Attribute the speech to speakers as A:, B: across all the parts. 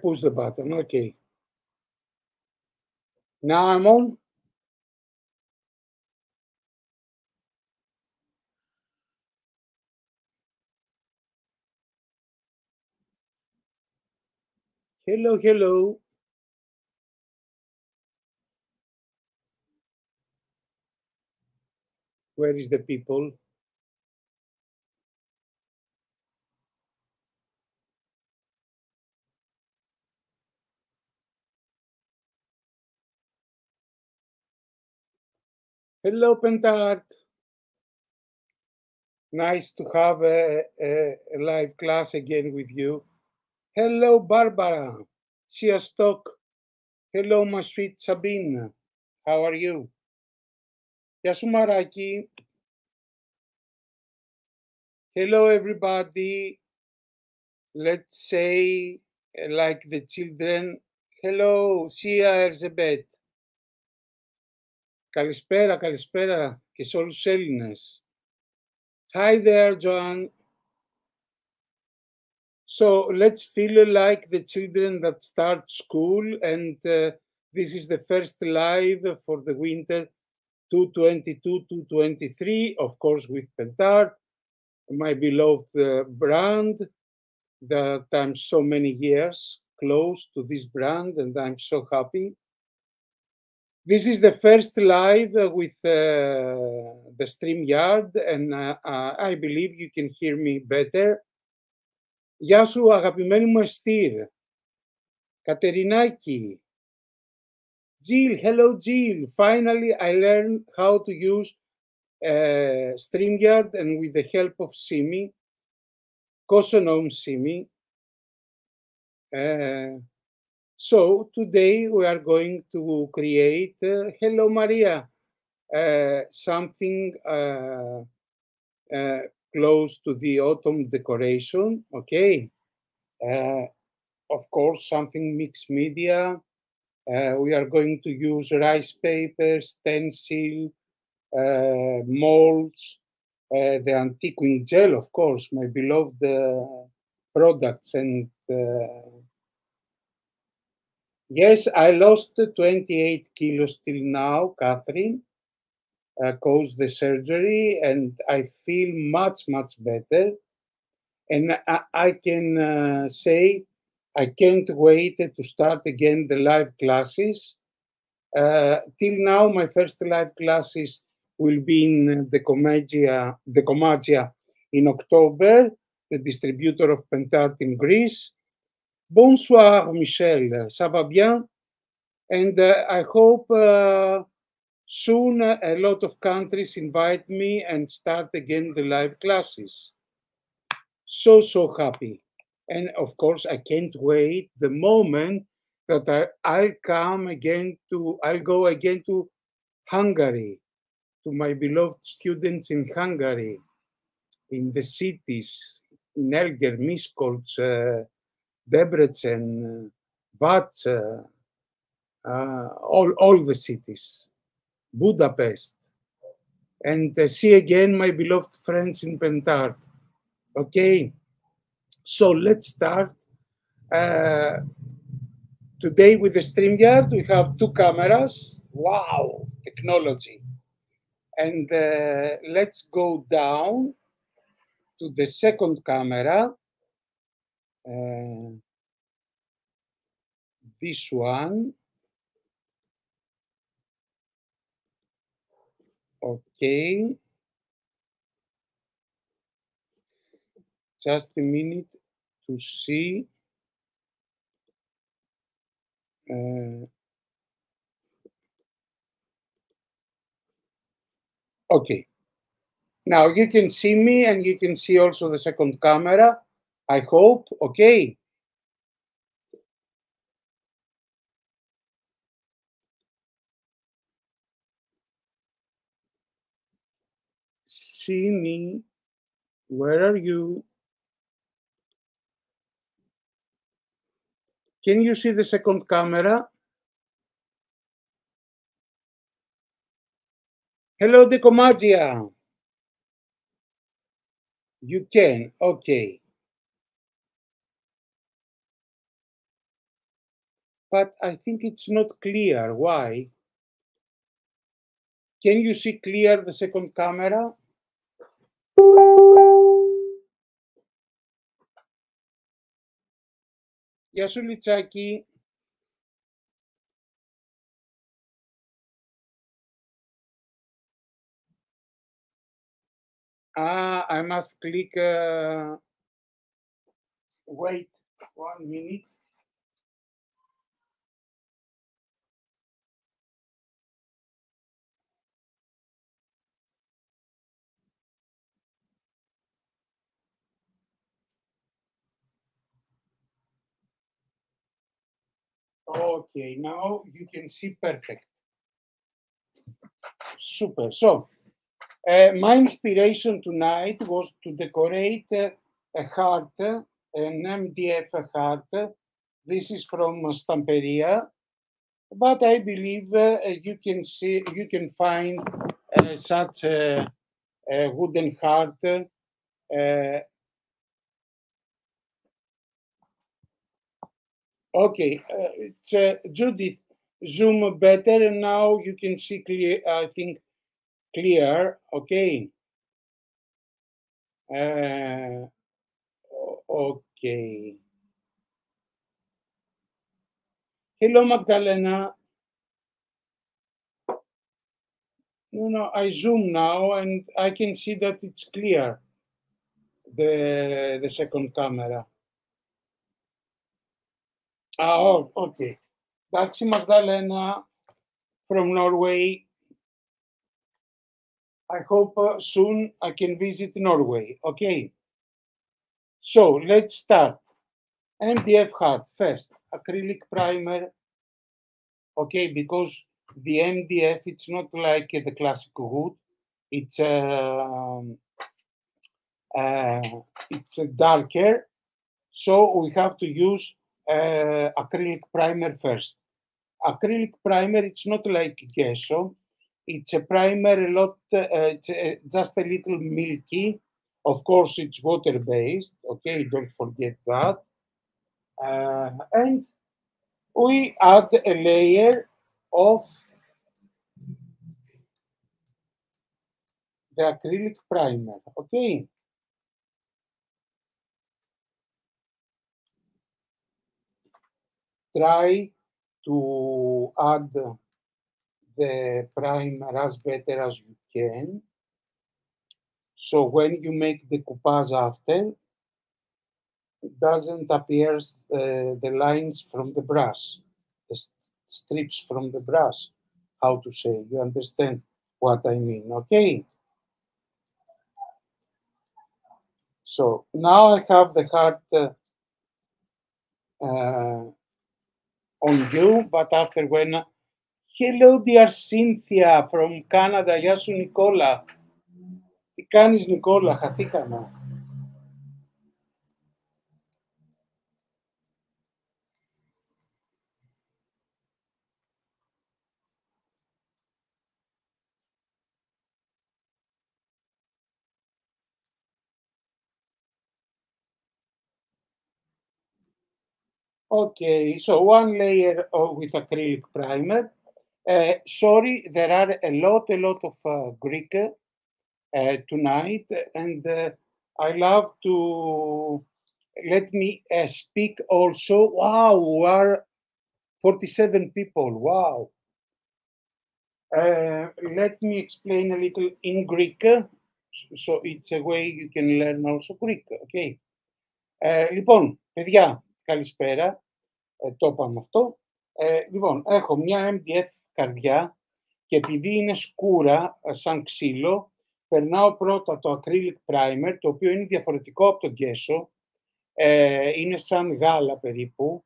A: push the button. Okay. Now I'm on. Hello, hello. Where is the people? Hello, Pentart. Nice to have a live class again with you. Hello, Barbara. Stock. Hello, my sweet Sabine. How are you? Γεια σου, Μαράκι. Hello, everybody. Let's say, like the children, hello, Sia Erzebet. Καλησπέρα, καλησπέρα και σε όλους τους Έλληνες. Hi there, Joan. So let's feel like the children that start school, and this is the first live for the winter 2022-2023, of course, with Pentart, my beloved brand that I'm so many years close to this brand, and I'm so happy. This is the first live with the StreamYard, and I believe you can hear me better. Γεια σου, αγαπημένη μου Εστήρ. Κατερινάκη. Jill, hello Jill. Finally, I learned how to use StreamYard, and with the help of Simi, Kosonom Simi. So today we are going to create, hello Maria, something close to the autumn decoration, okay? Of course, something mixed media. We are going to use rice paper, stencil, molds, the antiquing gel, of course, my beloved products. And yes, I lost 28 kilos till now, Catherine, caused the surgery, and I feel much, much better. And I can say I can't wait to start again the live classes. Till now, my first live classes will be in Dekomagia in October, the distributor of Pentart in Greece. Bonsoir, Michel. Ça va bien? And I hope soon a lot of countries invite me and start again the live classes. So, so happy. And of course, I can't wait the moment that I'll go again to Hungary, to my beloved students in Hungary, in the cities, in Eger, Miskolc, Debrecen, Vac, all the cities, Budapest, and see again my beloved friends in Pentart. Okay, so let's start. Today with the StreamYard, we have two cameras. Wow, technology. And let's go down to the second camera. This one. Okay. Just a minute to see. Okay. Now you can see me, and you can see also the second camera, I hope. Okay. See me. Where are you? Can you see the second camera? Hello, Dekomagia. You can, okay. but I think it's not clear. Why? Can you see clear the second camera? Γεια σου Λιτσάκη. I must click. Wait 1 minute. Okay, now you can see perfect. Super. So, my inspiration tonight was to decorate a heart, an MDF heart. This is from Stamperia, but I believe you can find such a wooden heart. Okay, it's Judith. Zoom better, and now you can see clear. I think clear. Okay. Okay. Hello, Magdalena. No, I zoom now, and I can see that it's clear. The second camera. Oh, okay. That's Magdalena from Norway. I hope soon I can visit Norway. Okay. So let's start. MDF heart first. Acrylic primer. Okay, because the MDF it's not like the classic wood. It's darker, so we have to use acrylic primer first. Acrylic primer, it's not like gesso. It's a primer it's just a little milky. Of course, it's water-based. Okay, don't forget that. And we add a layer of the acrylic primer. Okay. Try to add the primer as better as you can. So when you make the coupage after, it doesn't appear the lines from the brush, the strips from the brush. How to say? You understand what I mean? Okay. So now I have the heart on you, but after when. Hello, dear Cynthia from Canada. Γεια σου, Νικόλα. Τι κάνεις, Νικόλα, χαθήκαμε. Okay, so one layer with acrylic primer. Sorry, there are a lot of Greek tonight, and I love to let me speak also. Wow, we are 47 people. Wow. Let me explain a little in Greek, so it's a way you can learn also Greek. Okay. Λοιπόν, παιδιά, καλησπέρα. Το είπαμε αυτό. Λοιπόν, έχω μια MDF καρδιά και επειδή είναι σκούρα σαν ξύλο, περνάω πρώτα το acrylic primer, το οποίο είναι διαφορετικό από το gesso. Είναι σαν γάλα περίπου,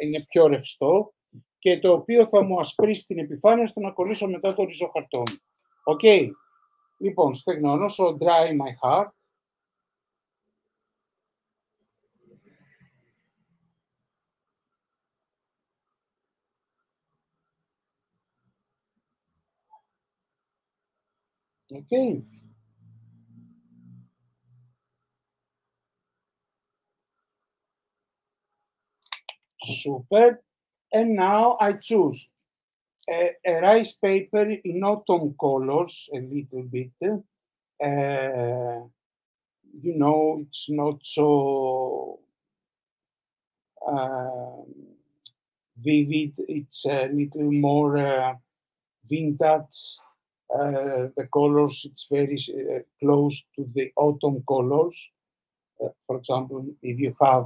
A: είναι πιο ρευστό και το οποίο θα μου ασπρίσει την επιφάνεια ώστε να κολλήσω μετά το ριζοχαρτόνι. Οκ. Λοιπόν, στεγνώνω, so dry my heart. Okay. Super. And now I choose a rice paper in autumn colors a little bit. You know, it's not so vivid. It's a little more vintage. The colors, it's very close to the autumn colors. For example, if you have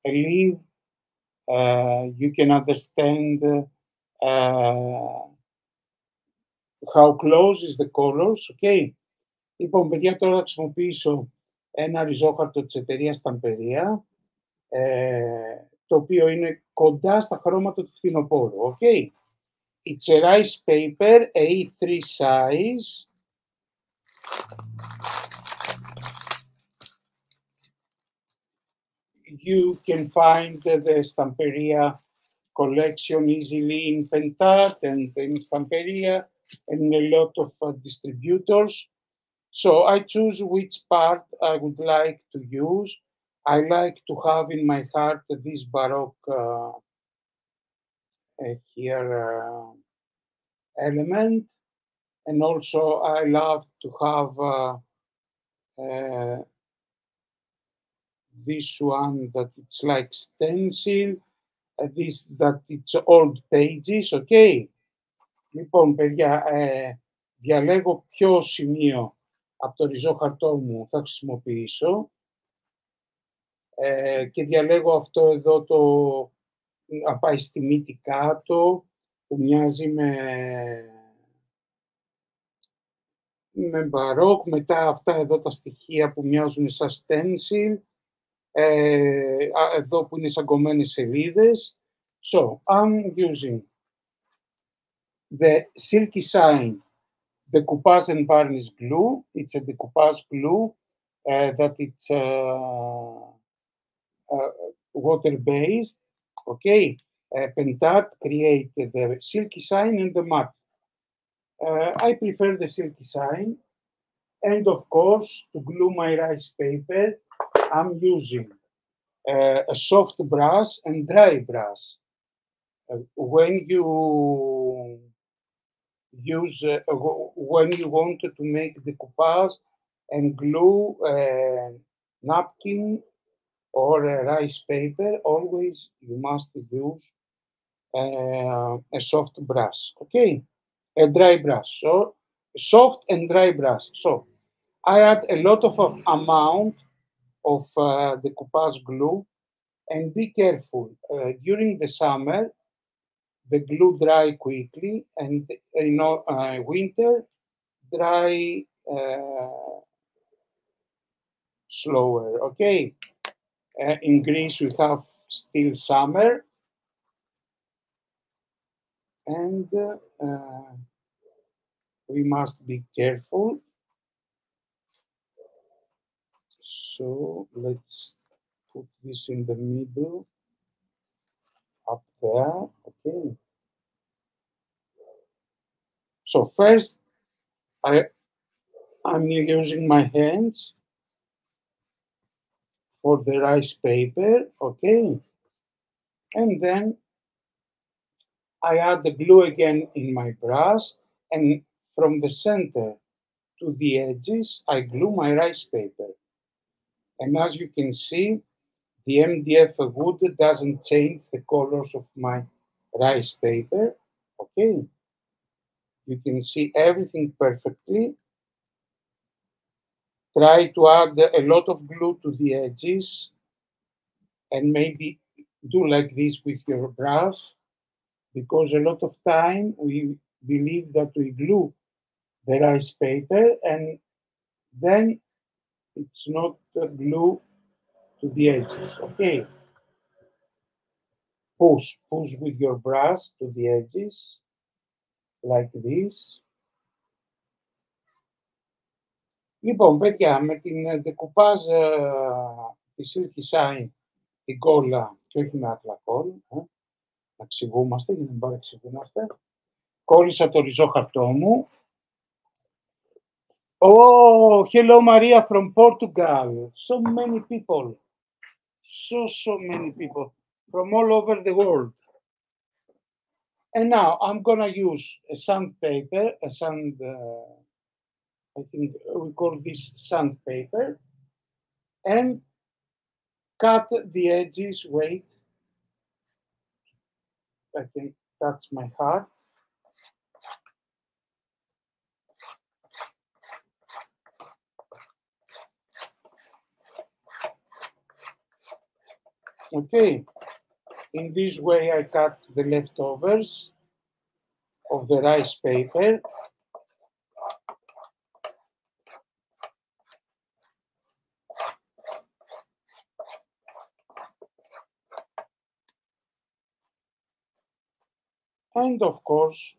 A: a leaf, you can understand how close is the colors, okay. Λοιπόν, παιδιά, τώρα θα χρησιμοποιήσω ένα ριζόχαρτο της εταιρείας Stamperia, το οποίο είναι κοντά στα χρώματα του φθινοπόρου, okay. It's a rice paper, A3 size. You can find the Stamperia collection easily in Pentat and in Stamperia and a lot of distributors. So I choose which part I would like to use. I like to have in my heart this Baroque element, and also I love to have this one that it's like stencil, this that it's old pages, okay. Λοιπόν, παιδιά, διαλέγω ποιο σημείο από το ριζόχαρτό μου θα χρησιμοποιήσω και διαλέγω αυτό εδώ το να πάει στη μύτη κάτω, που μοιάζει με μπαρόκ, μετά αυτά εδώ τα στοιχεία που μοιάζουν σαν stencil, εδώ που είναι σαν κομμένες σελίδες. So, I'm using the Silky Shine Decoupage and Varnish glue. It's a decoupage glue that it's water-based, okay. Pentat created the Silky Shine and the matte. I prefer the Silky Shine, and of course, to glue my rice paper, I'm using a soft brush and dry brush. When you use, when you want to make decoupage and glue a napkin or a rice paper, always you must use a soft brush, okay? A dry brush, so soft and dry brush. So I add a lot of amount of decoupage glue, and be careful, during the summer, the glue dry quickly, and in winter, dry slower, okay? In Greece, we have still summer, and we must be careful. So let's put this in the middle, up there, okay. So first, I'm using my hands for the rice paper, okay. And then I add the glue again in my brush, and from the center to the edges, I glue my rice paper. And as you can see, the MDF wood doesn't change the colors of my rice paper, okay. You can see everything perfectly. Try to add a lot of glue to the edges, and maybe do like this with your brush, because a lot of time we believe that we glue the rice paper and then it's not glue to the edges, okay. Push with your brush to the edges, like this. Λοιπόν, παιδιά, με την decoupage τη Silky Shine την κόλλα και όχι με ατλακόλ, να εξηγούμαστε για να μην παρεξηγούμαστε. Κόλλησα το ριζόχαρτό μου. Oh, hello Maria from Portugal. So many people. So many people. from all over the world. And now I'm gonna use a sandpaper, I think we call this sandpaper, and cut the edges. Wait, I think that's my heart. Okay, in this way I cut the leftovers of the rice paper. And of course,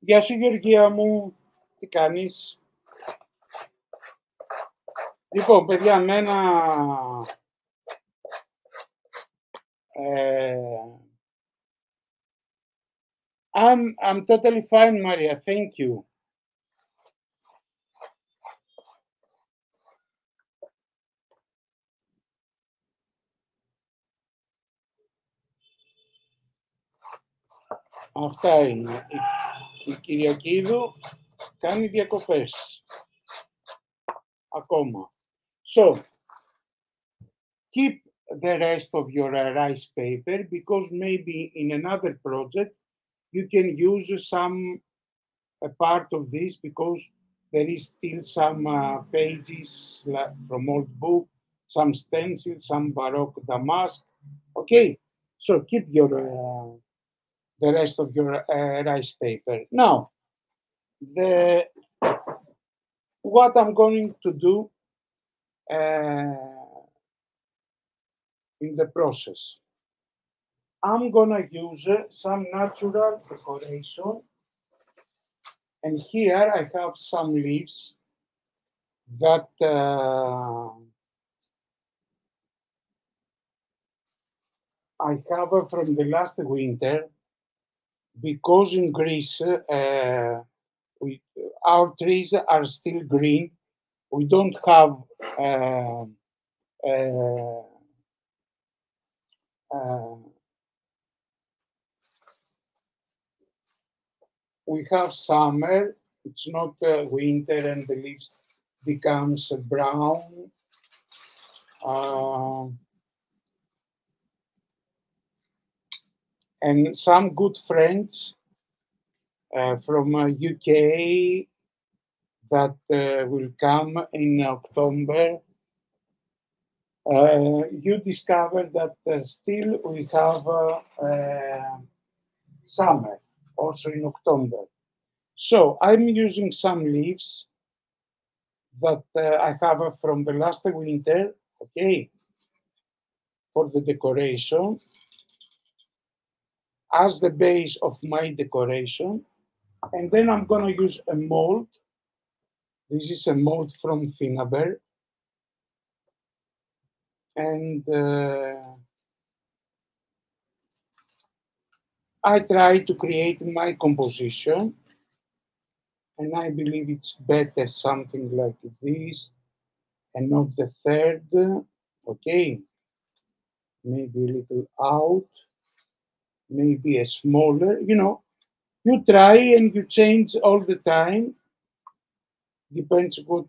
A: γεια σου Γεωργία μου, τι κάνεις? Λοιπόν, παιδιά, I'm totally fine, Maria, thank you. Αυτά είναι. Η Κυριακίδου κάνει διακοπές. Ακόμα. So, keep the rest of your rice paper because maybe in another project you can use a part of this because there is still some pages from old book, some stencils, some Baroque damask. Okay, so keep your the rest of your rice paper. Now, what I'm going to do in the process. I'm gonna use some natural decoration, and here I have some leaves that I have from the last winter because in Greece our trees are still green. We don't have we have summer, it's not winter and the leaves becomes brown. And some good friends from UK that will come in October, you discover that still we have summer, also in October. So I'm using some leaves that I have from the last winter, okay, for the decoration, as the base of my decoration. And then I'm gonna use a mold. This is a mold from Finaber. And I try to create my composition. And I believe it's better something like this and not the third. Okay, maybe a little out, maybe a smaller, you know, you try and you change all the time. Depends what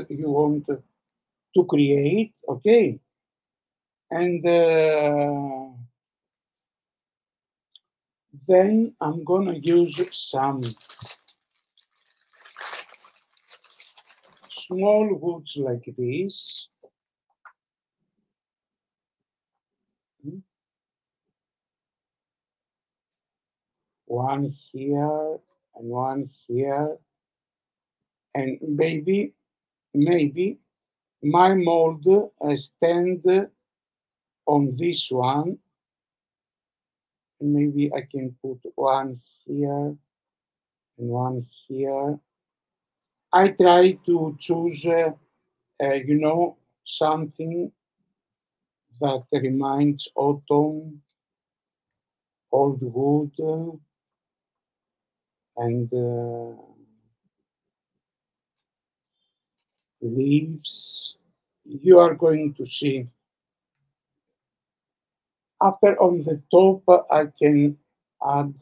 A: you want to create, okay? And then I'm gonna use some small woods like this. One here and one here. And maybe my mold stand on this one. Maybe I can put one here and one here. I try to choose, something that reminds autumn, old wood, and leaves. You are going to see. After on the top, I can add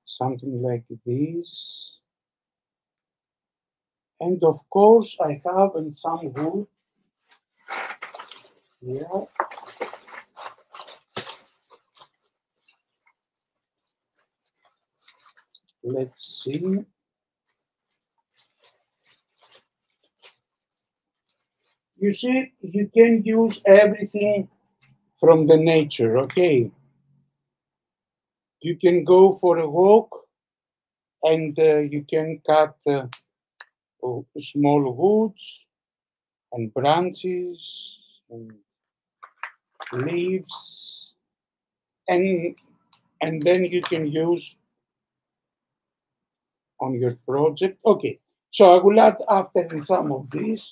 A: something like this. And of course, I have some wood here. Let's see. You see, you can use everything from the nature, okay? You can go for a walk and you can cut small woods and branches and leaves, and then you can use on your project. Okay, so I will add after some of these.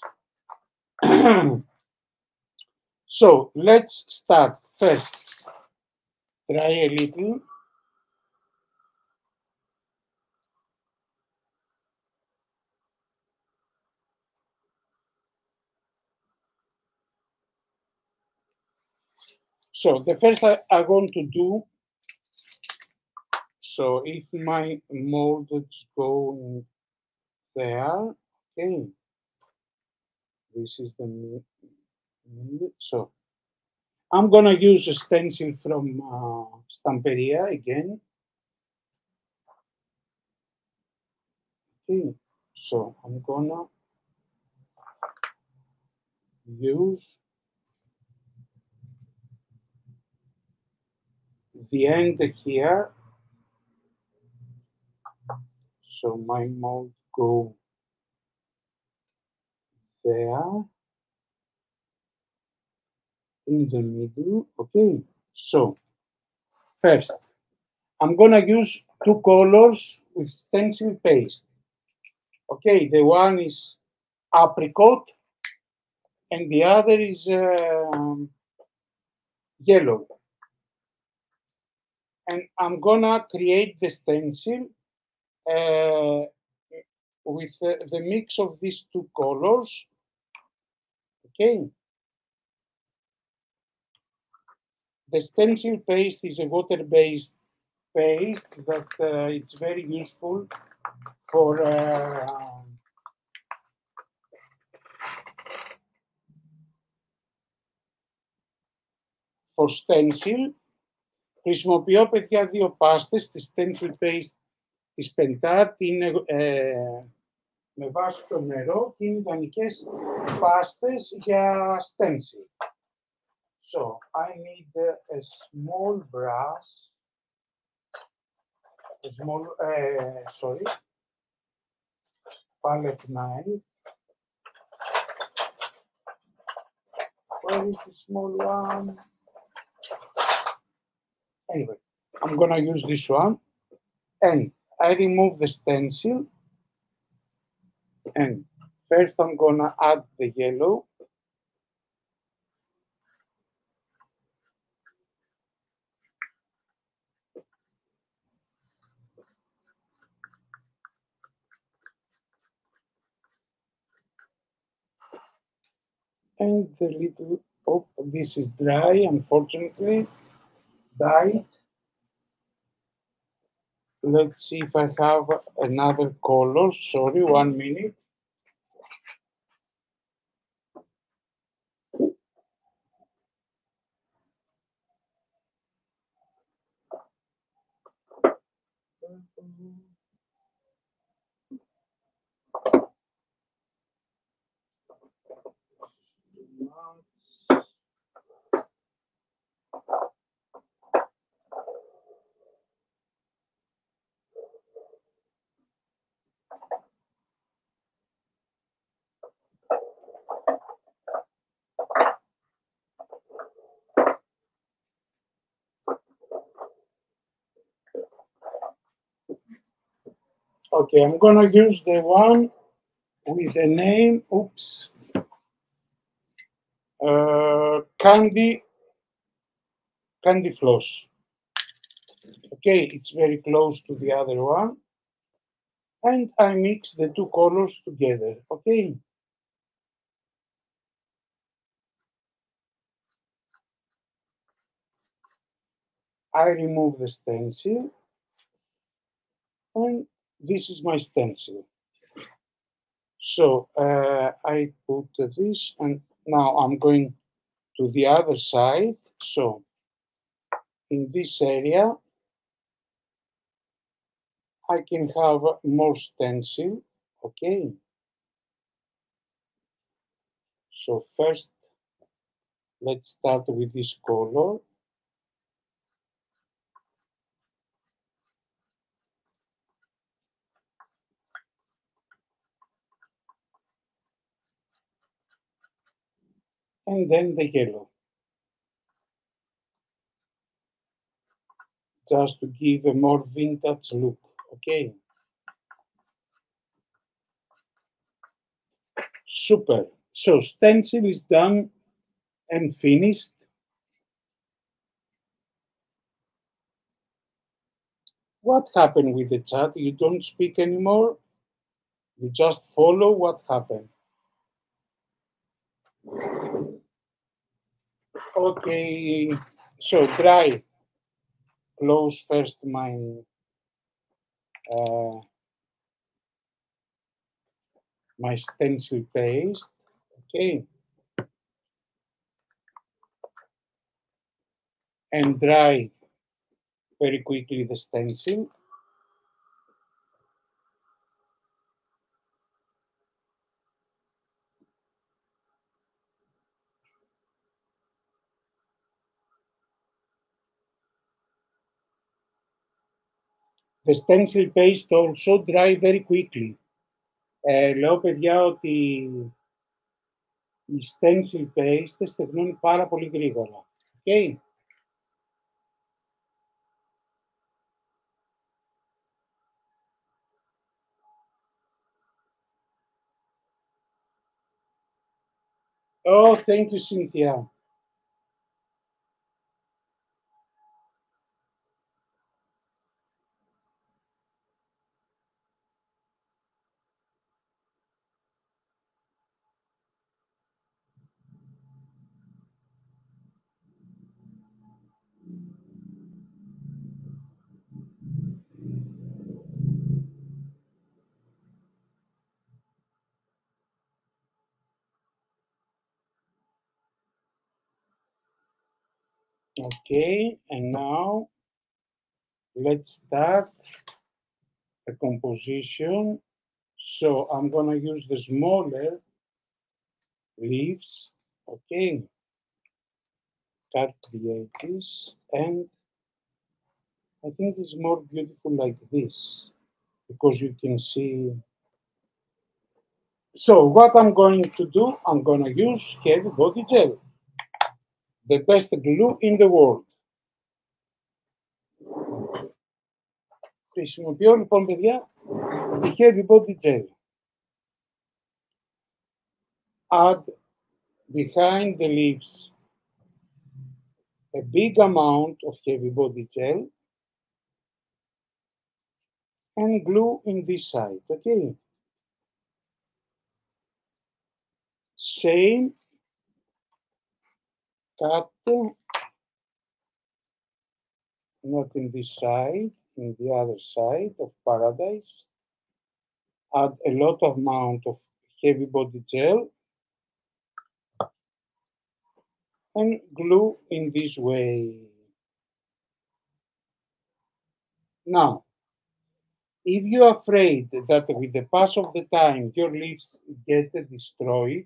A: So let's start first. Try a little. So the first I'm going to do, so if my mold is going there, okay, this is the middle. So I'm gonna use a stencil from Stamperia again. Okay, so I'm gonna use the end here. So my mold go there in the middle. Okay, so first I'm gonna use two colors with stencil paste. Okay, the one is apricot and the other is yellow. And I'm gonna create the stencil with the mix of these two colors. Okay. The stencil paste is a water-based paste that it's very useful for stencil. Χρησιμοποιώ, παιδιά, δύο πάστες, τη stencil paste της Pentart, είναι με βάση το νερό και είναι ιδανικές πάστες για stencil. So, I need a small brush, a small, palette knife. Where is the small one? Anyway, I'm gonna use this one, and I remove the stencil, and first I'm gonna add the yellow. And the little, oh, this is dry, unfortunately, dyed. Let's see if I have another color. Sorry, 1 minute. Okay, I'm gonna use the one with the name, oops, Candy Floss. Okay, it's very close to the other one. And I mix the two colors together, okay? I remove the stencil, and this is my stencil. So I put this, and now I'm going to the other side. So in this area, I can have more stencil, okay? So first, let's start with this color. And then the yellow. Just to give a more vintage look, okay? Super. So stencil is done and finished. What happened with the chat? You don't speak anymore? You just follow what happened. Okay, so dry. Close first uh, my stencil paste. Okay. And dry very quickly the stencil. The stencil paste also dry very quickly. Λέω παιδιά ότι η stencil paste στεγνώνει πάρα πολύ γρήγορα. Okay. Oh, thank you, Cynthia. Okay, and now let's start the composition. So I'm gonna use the smaller leaves, okay, cut the edges, and I think it's more beautiful like this because you can see. So what I'm going to do, I'm gonna use heavy body gel, the best glue in the world. Χρησιμοποιώ λοιπόν παιδιά τη heavy body gel. Add behind the leaves a big amount of heavy body gel and glue in this side, okay? Same, cut, not in this side, in the other side of paradise. Add a lot of amount of heavy body gel and glue in this way. Now, if you're afraid that with the pass of the time your leaves get destroyed,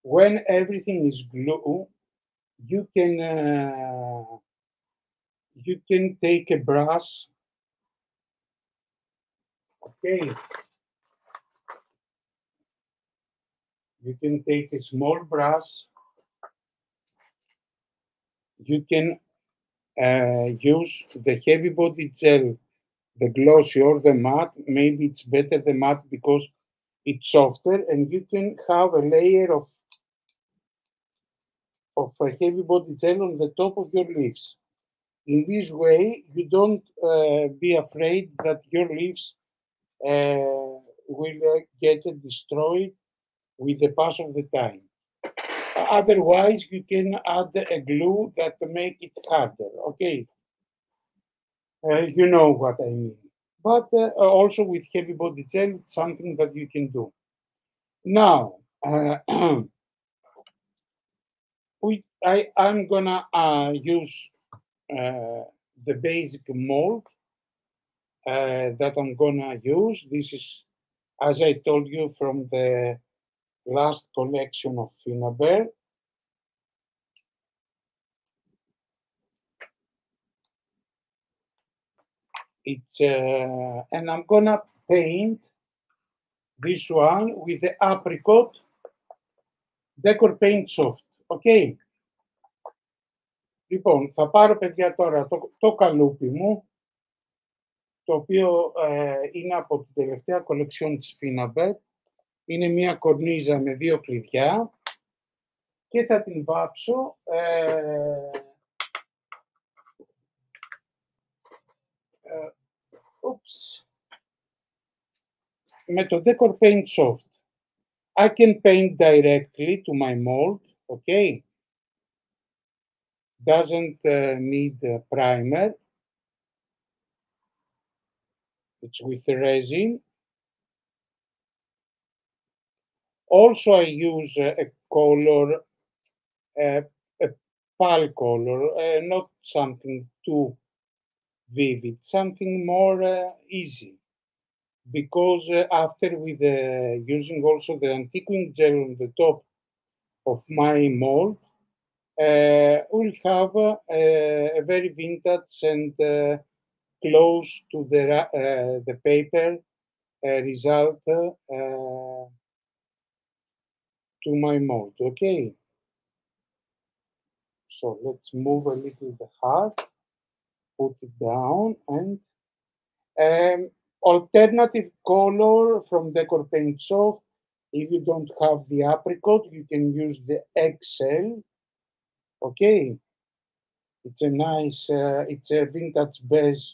A: when everything is glue, you can take a brush, okay? You can take a small brush. You can use the heavy body gel the glossy or the matte. Maybe it's better the matte because it's softer, and you can have a layer of a heavy body gel on the top of your leaves. In this way, you don't be afraid that your leaves will get destroyed with the pass of the time. Otherwise, you can add a glue that make it harder. Okay, you know what I mean. But also with heavy body gel, it's something that you can do. Now, I'm gonna use the basic mold that I'm gonna use. This is, as I told you, from the last collection of Finnaber. It's and I'm gonna paint this one with the apricot Decor Paint Soft. Okay. Λοιπόν, θα πάρω, παιδιά, τώρα το καλούπι μου, το οποίο είναι από την τελευταία κολεξιόν της Finnaber. Είναι μια κορνίζα με 2 κλειδιά και θα την βάψω με το Decor Paint Soft. I can paint directly to my mold, okay? Doesn't need a primer. It's with the resin. Also, I use a color, a pale color, not something too vivid, something more easy. Because after with using also the antiquing gel on the top of my mold, we'll have a very vintage and close to the paper result to my mold. Okay. So let's move a little the heart, put it down, and alternative color from Decor Paint Soft. If you don't have the apricot, you can use the XL. Okay, it's a nice, it's a vintage beige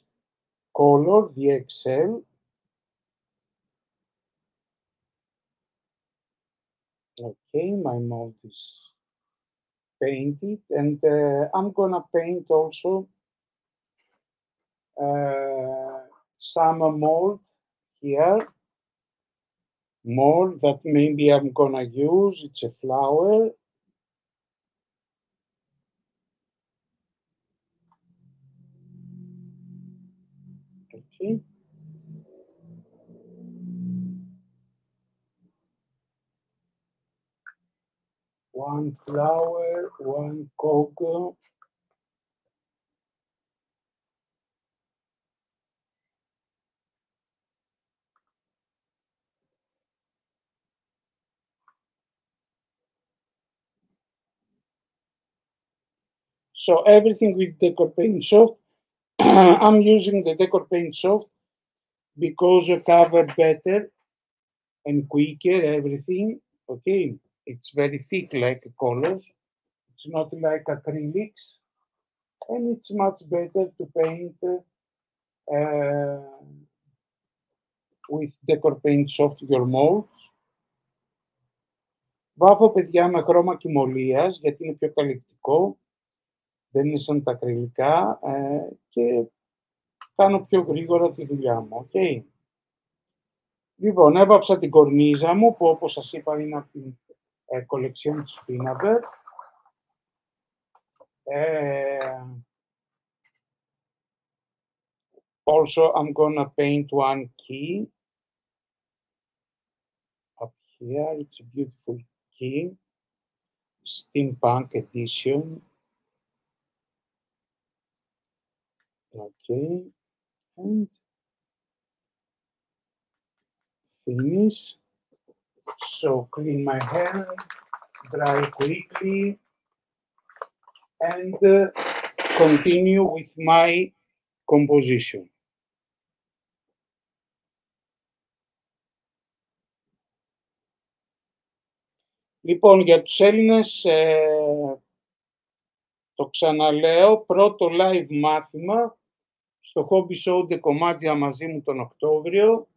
A: color, the XL. Okay, my mold is painted, and I'm gonna paint also some mold here. Mold that maybe I'm gonna use. It's a flower. Okay. One flower, one cocoa. So everything with Decor Paint Soft. I'm using the Decor Paint Soft because it covers better and quicker everything. Okay, it's very thick like colors. It's not like acrylics, and it's much better to paint with Decor Paint Soft your molds. Βάφω, παιδιά, με χρώμα κυμολίας, γιατί είναι πιο καλλιτικό. Δεν είναι σαν τα ακριλικά και κάνω πιο γρήγορα τη δουλειά μου. Okay. Λοιπόν, έβαψα την κορνίζα μου, που όπως σας είπα είναι από την κολεξιόν της Finnaber. Also, I'm gonna paint one key up here. It's a beautiful key, steampunk edition. Okay, and finish. So clean my hand, dry quickly, and continue with my composition. Λοιπόν, για τους Έλληνες, το ξαναλέω, πρώτο live μάθημα στο Hobby Show Dekoratőr μαζί μου τον Οκτώβριο.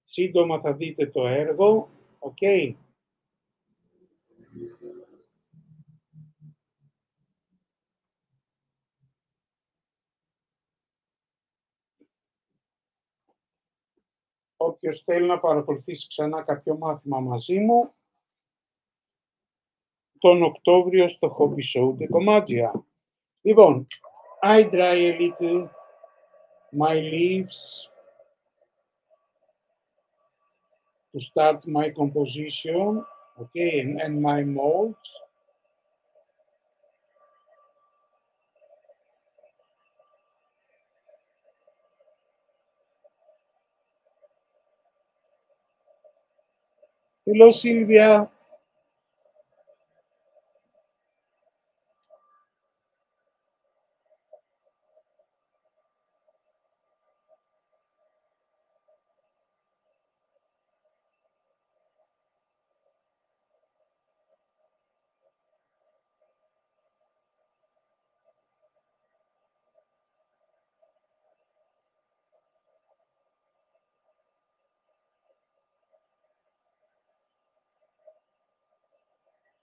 A: Σύντομα θα δείτε το έργο, ok. Όποιος θέλει να παρακολουθήσει ξανά κάποιο μάθημα μαζί μου, τον Οκτώβριο στο Hobby Show Dekoratőr. Λοιπόν, I dry a little my leaves to start my composition, okay, and my molds. Hello, Sylvia.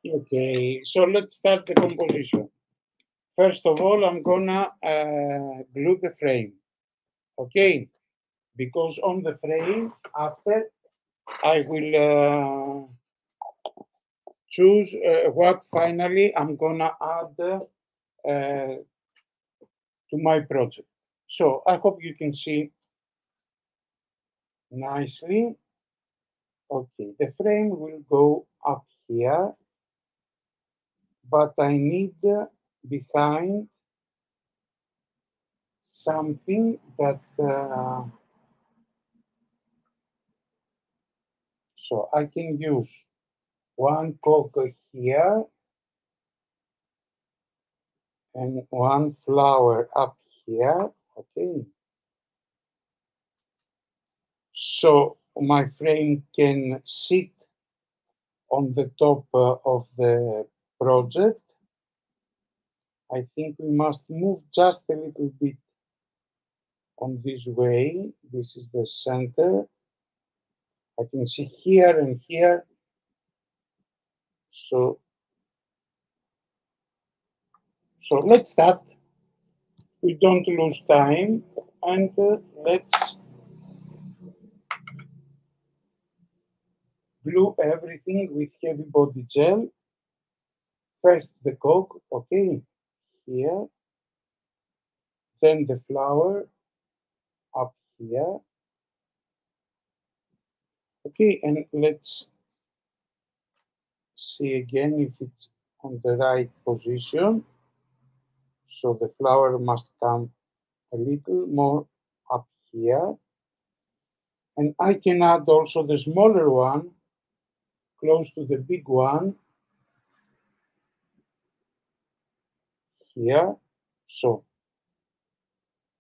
A: Okay, so let's start the composition. First of all, I'm gonna glue the frame, okay? Because on the frame, after, I will choose what finally I'm gonna add to my project. So I hope you can see nicely. Okay, the frame will go up here, but I need behind something that so I can use one cork here and one flower up here, okay? So my frame can sit on the top of the project. I think we must move just a little bit on this way. This is the center. I can see here and here. So let's start. We don't lose time, and let's glue everything with heavy body gel. First the cork, okay, here. Then the flower up here. Okay, and let's see again if it's on the right position. So the flower must come a little more up here. And I can add also the smaller one close to the big one here. So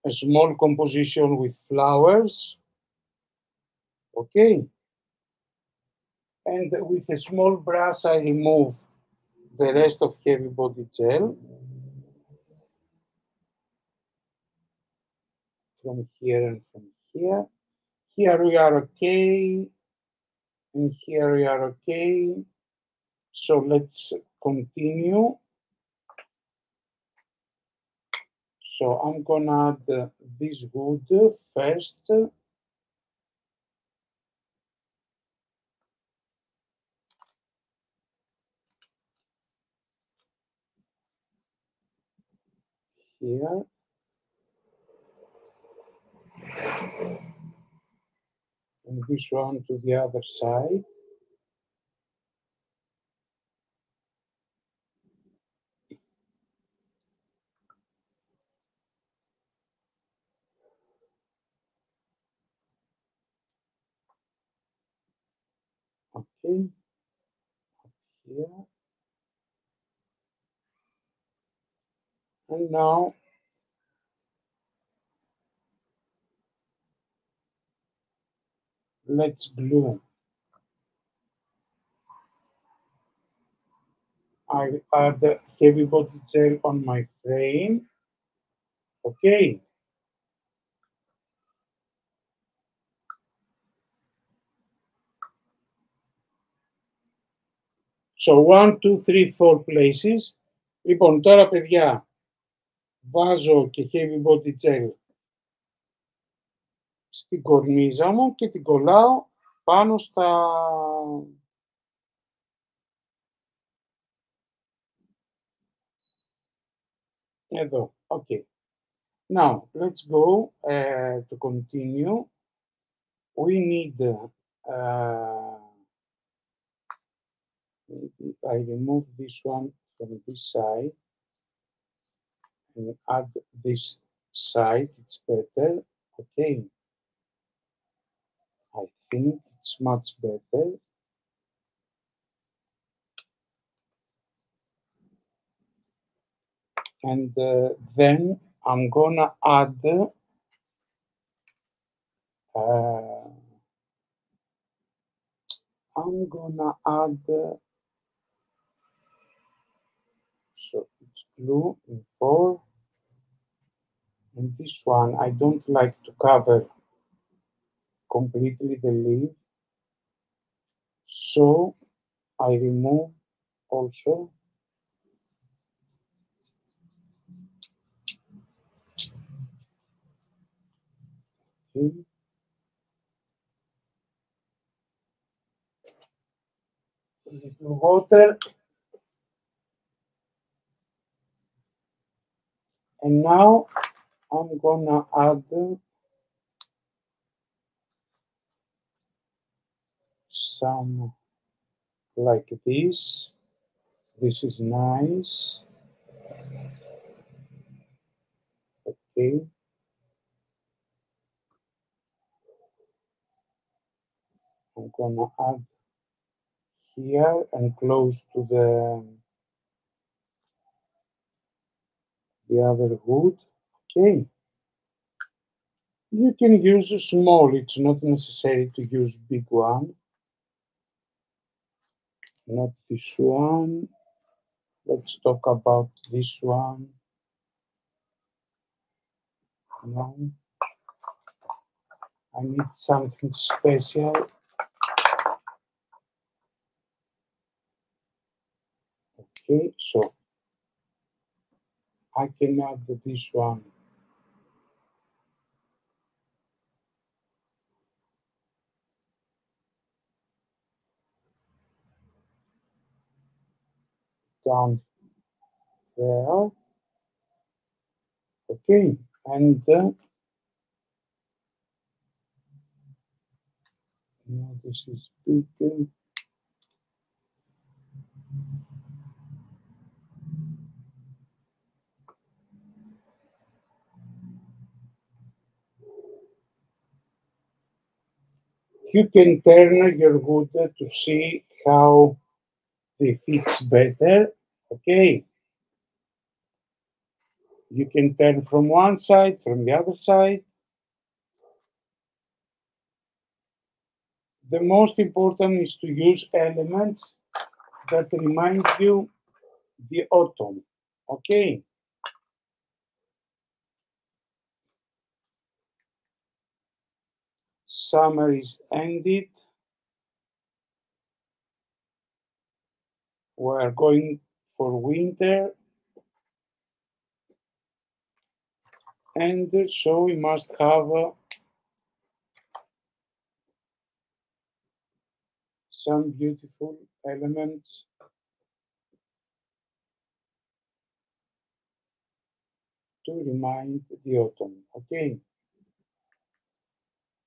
A: a small composition with flowers, okay? And with a small brush, I remove the rest of heavy body gel from here and from here. Here we are okay, and here we are okay. So let's continue. So I'm gonna add this wood first. Here. And this one to the other side. Okay. Here. And now let's glue I add the heavy body gel on my frame. Okay. So 1, 2, 3, 4 places. Λοιπόν, τώρα παιδιά, βάζω και heavy body gel στην κορνίζα μου και την κολλάω πάνω στα... Εδώ, okay. Now, let's go to continue. We need, maybe I remove this one from this side and add this side, it's better, okay. I think it's much better. And then I'm gonna add so it's blue in 4. And this one, I don't like to cover completely the leaf. So I remove also. Okay. A little water. And now I'm gonna add some like this. This is nice. Okay. I'm gonna add here and close to the other wood. Okay. You can use a small, it's not necessary to use big one. Not this one. Let's talk about this one. No. I need something special. Okay, so I can add this one. Down there. Okay, and now this is big. You can turn your wood to see how they fits better. Okay. You can turn from one side, from the other side. The most important is to use elements that remind you the autumn. Okay. Summer is ended. We are going for winter. And so we must have some beautiful elements to remind the autumn. Okay.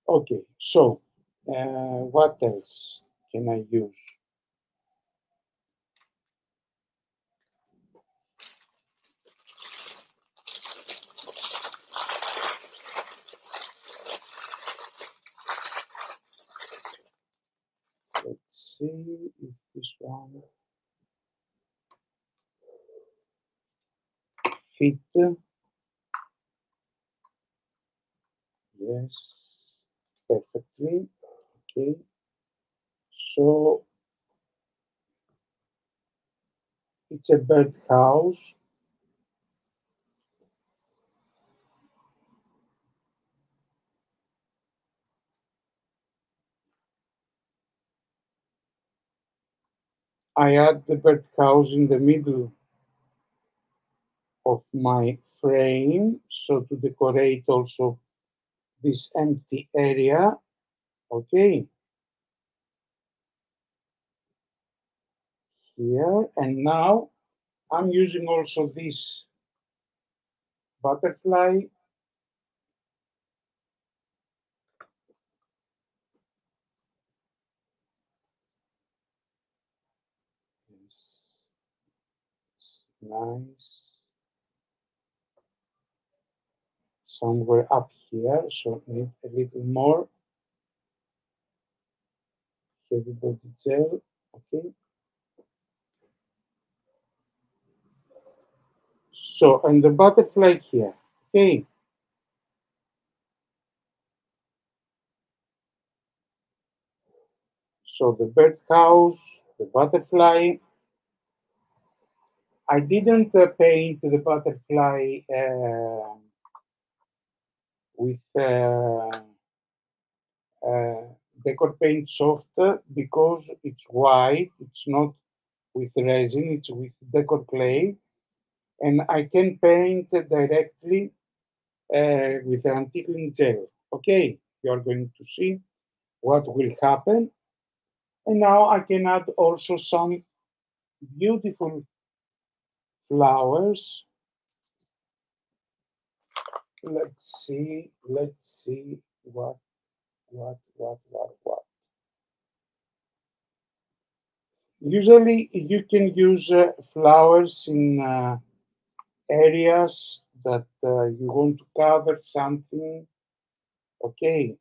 A: Okay, so what else can I use? Let's see if this one fit. Yes, perfectly. Okay. So It's a bird house. I add the bird house in the middle of my frame, so to decorate also this empty area. Okay, here, and now I'm using also this butterfly. It's nice. Somewhere up here, so need a little more heavy body gel. Okay. So, and the butterfly here. Okay. So the birdhouse, the butterfly. I didn't paint the butterfly with Decor Paint Soft because it's white. It's not with resin. It's with Decor Clay, and I can paint directly with the antiquing gel. Okay, you are going to see what will happen. And now I can add also some beautiful flowers. Let's see what. Usually you can use flowers in areas that you want to cover something. Okay,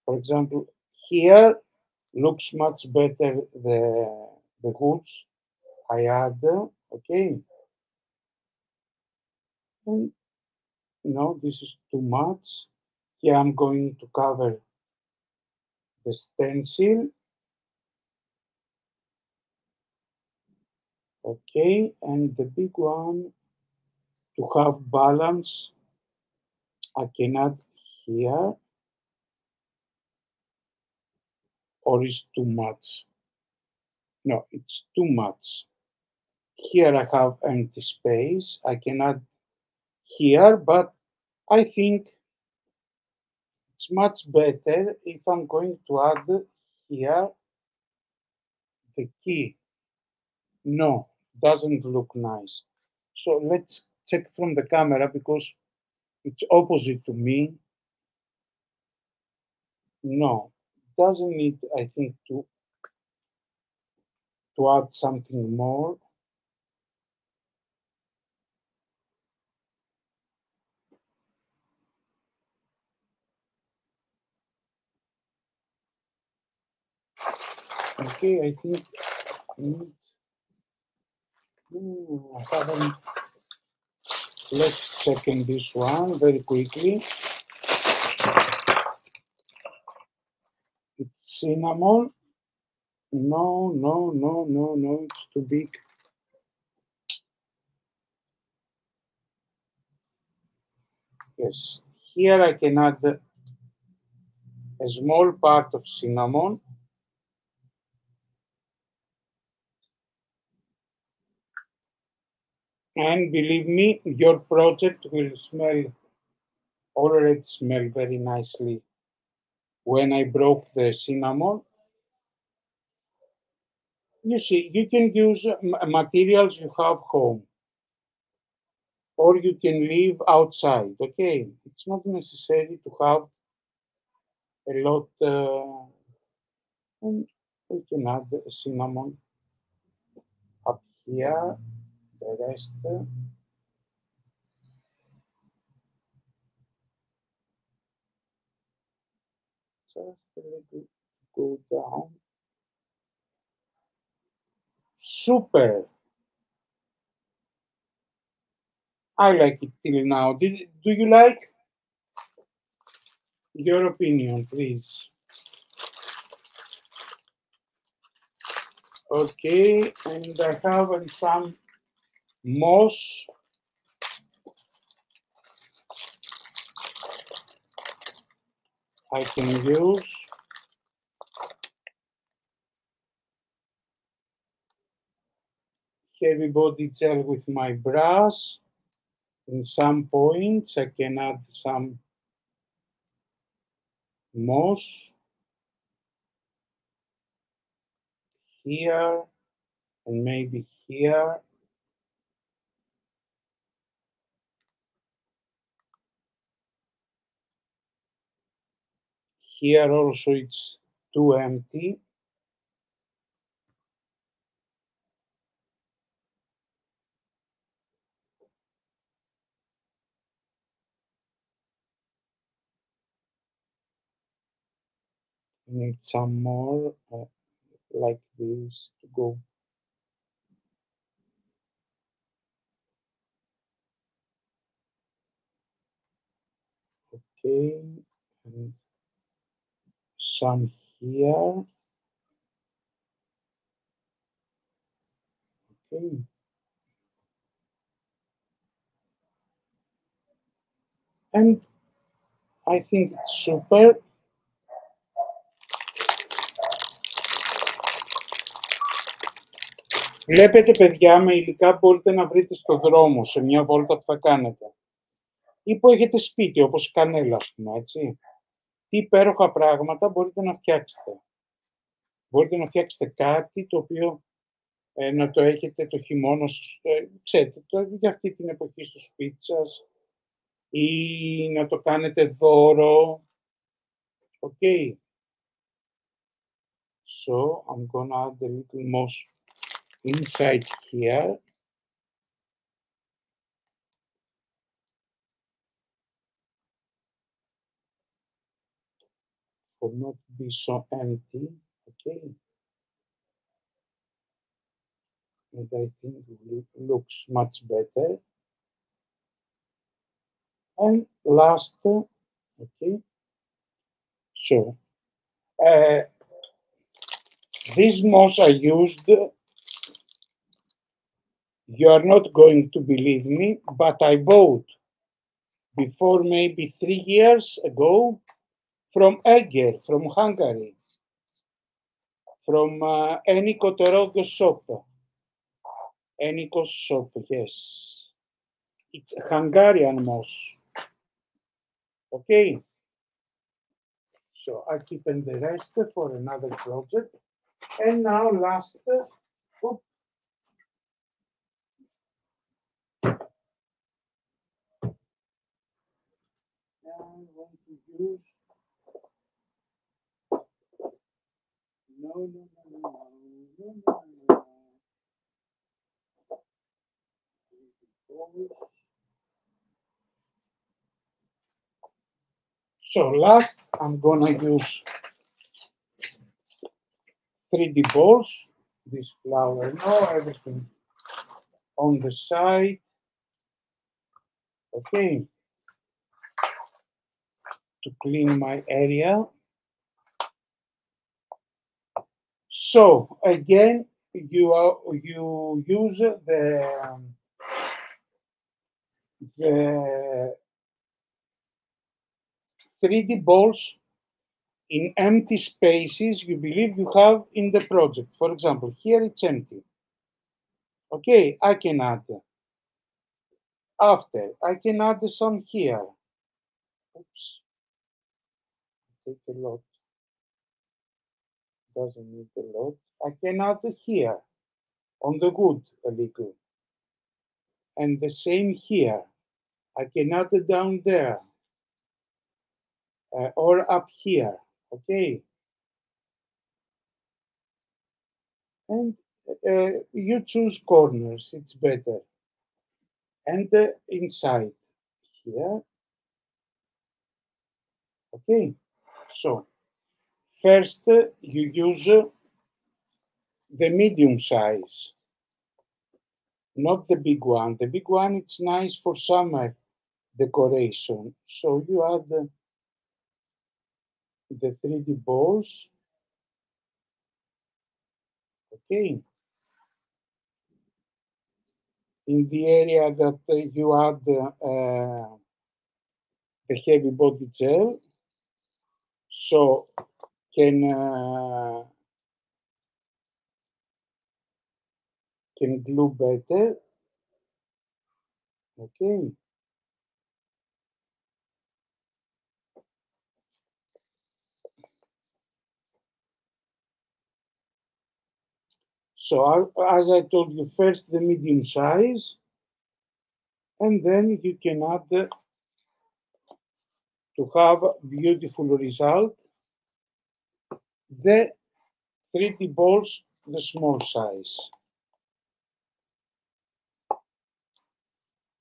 A: for example, here looks much better the hoods I add. Okay, and no, this is too much. Here I'm going to cover the stencil. Okay, and the big one to have balance, I can add here, or is too much? No, it's too much. Here I have empty space. I can add here, but I think it's much better if I'm going to add here the key. No, doesn't look nice. So let's check from the camera because it's opposite to me. No, doesn't need, I think, to add something more. Okay, I think I need. I haven't. Let's check in this one very quickly. It's cinnamon. No, it's too big. Yes, here I can add a small part of cinnamon. And believe me, your project will already smell very nicely. When I broke the cinnamon, you see, you can use materials you have home, or you can live outside. Okay, it's not necessary to have a lot. And we can add cinnamon up here. The rest. Just a little go down. Super. I like it till now. Do you like? Your opinion, please. Okay, and I have some moss. I can use. Heavy body gel with my brush. In some points, I can add some moss here and maybe here. Here also it's too empty. Need some more like this to go. Okay, and some here. Okay. And I think it's super. Βλέπετε, παιδιά, με υλικά μπορείτε να βρείτε στο δρόμο, σε μια βόλτα που θα κάνετε. Ή που έχετε σπίτι, όπως κανέλα, ας πούμε, έτσι. Τι υπέροχα πράγματα μπορείτε να φτιάξετε. Μπορείτε να φτιάξετε κάτι το οποίο να το έχετε το χειμώνα, ξέρετε, για αυτή την εποχή στο σπίτι σας, ή να το κάνετε δώρο. Okay. So, I'm gonna add a little moss inside here. For not to be so empty. Okay. And I think it looks much better. And last, okay. So, this moss I used, you are not going to believe me, but I bought before maybe 3 years ago from Eger, from Hungary, from Pentacolor shop. Pentacolor shop, yes. It's Hungarian moss. Okay. So I keep in the rest for another project. And now last, I'm going to use, no. So last, I'm gonna use 3D balls, this flower, no, everything on the side. Okay, to clean my area. So again, you use the 3D balls in empty spaces you believe you have in the project. For example, here it's empty. Okay, I can add. After, I can add some here. Oops. Take a lot. Doesn't need a lot. I can add here on the wood a little. And the same here. I can add it down there or up here. Okay. And you choose corners, it's better. And inside here. Okay. So first you use the medium size, not the big one. The big one, it's nice for summer decoration. So you add the 3D balls. okay? In the area that you add the heavy body gel, so can glue better, okay? So as I told you, first the medium size, and then you can add to have beautiful result, the 3D balls, the small size.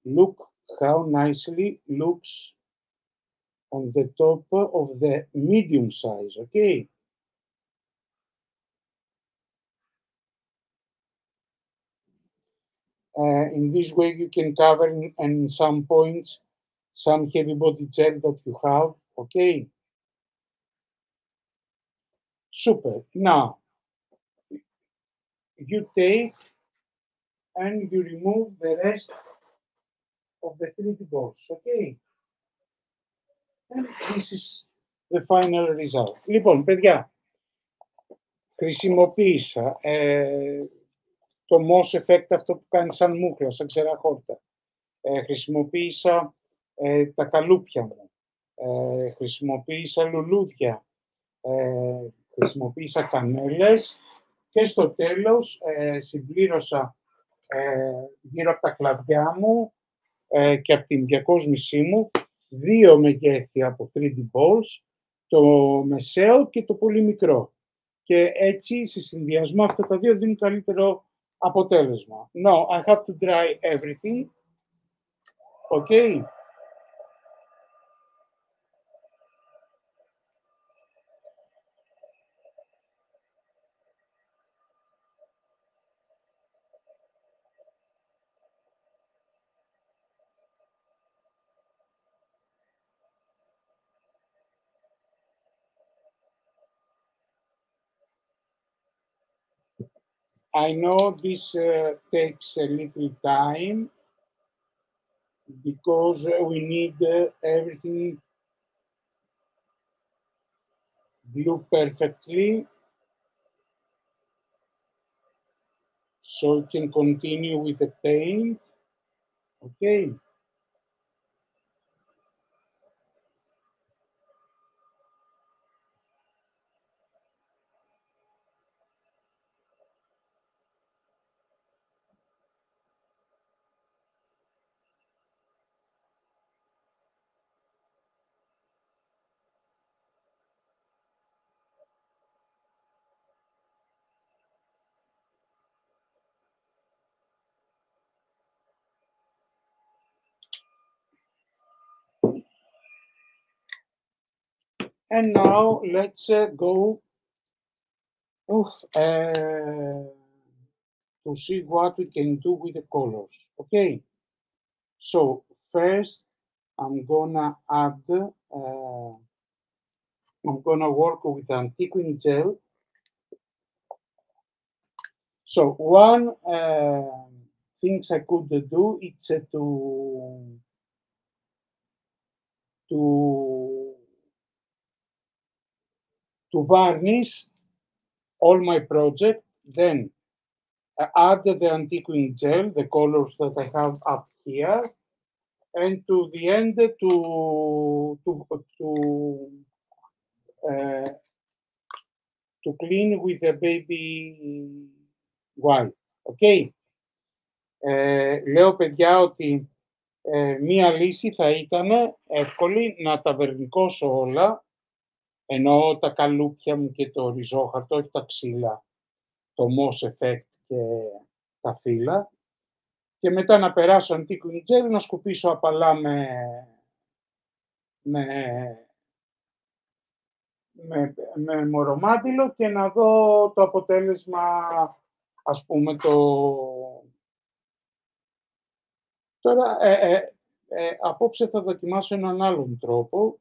A: Look how nicely looks on the top of the medium size, okay? In this way, you can cover in some points some heavy body gel that you have, okay? Super. Now, you take and you remove the rest of the 3D balls, okay? And this is the final result. Λοιπόν, παιδιά, χρησιμοποίησα το Moss Effect, αυτό που κάνει σαν μούχλα, σαν ξεραχόρτα. Χρησιμοποίησα τα καλούπια μου. Χρησιμοποίησα λουλούδια. Χρησιμοποίησα κανέλες και στο τέλος συμπλήρωσα γύρω από τα κλαδιά μου και από την διακόσμησή μου 2 μεγέθη από 3D balls, το μεσαίο και το πολύ μικρό. Και έτσι, σε συνδυασμό αυτά τα δύο δίνουν καλύτερο αποτέλεσμα. Now, I have to dry everything. Okay. I know this takes a little time because we need everything glue perfectly so you can continue with the paint. Okay. And now let's go to see what we can do with the colors. Okay. So first, I'm gonna add. I'm gonna work with antiquing gel. So one things I could do is to varnish all my project, then add the antiquing gel, the colors that I have up here, and to the end to clean with the baby wipe. Okay. Λέω, παιδιά, ότι μία λύση θα ήταν εύκολη να τα βερνικώσω όλα, εννοώ τα καλούπια μου και το ριζόχαρτο, όχι τα ξύλα, το Moss Effect και τα φύλλα, και μετά να περάσω antiquing gel, να σκουπίσω απαλά με μορομάντιλο και να δω το αποτέλεσμα, ας πούμε, Τώρα, απόψε θα δοκιμάσω έναν άλλον τρόπο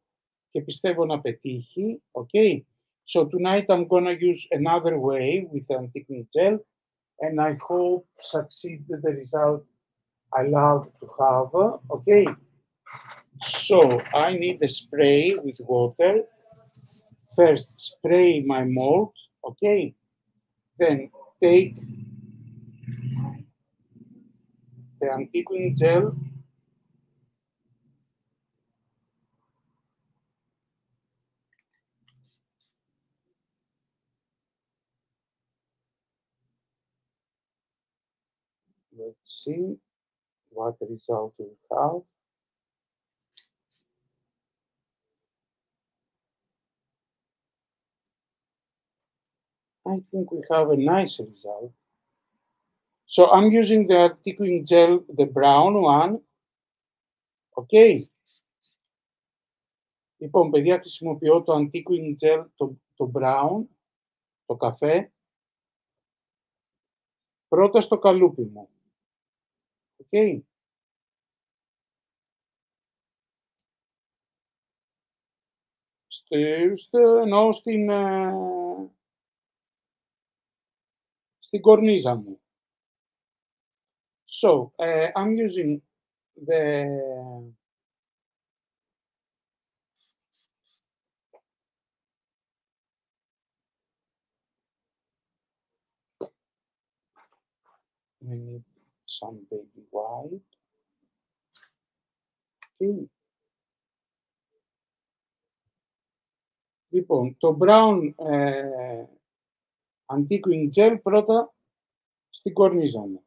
A: και πιστεύω να πετύχει, okay? So tonight I'm gonna use another way with antiquing gel. and I hope succeed the result I love to have. Okay, so I need a spray with water. First, spray my mold. Okay, then take the antiquing gel. Let's see what result we have. I think we have a nice result. So I'm using the antiquing gel, the brown one. Okay. Λοιπόν, παιδιά, χρησιμοποιώ το antiquing gel, το brown, το καφέ, πρώτα στο καλούπι μου. Okay. Εννοώ στην κορνίζα μου. So, I'm using the we need some baby white. Okay. Λοιπόν, το brown antiquing gel πρώτα στην κορνίζα μου.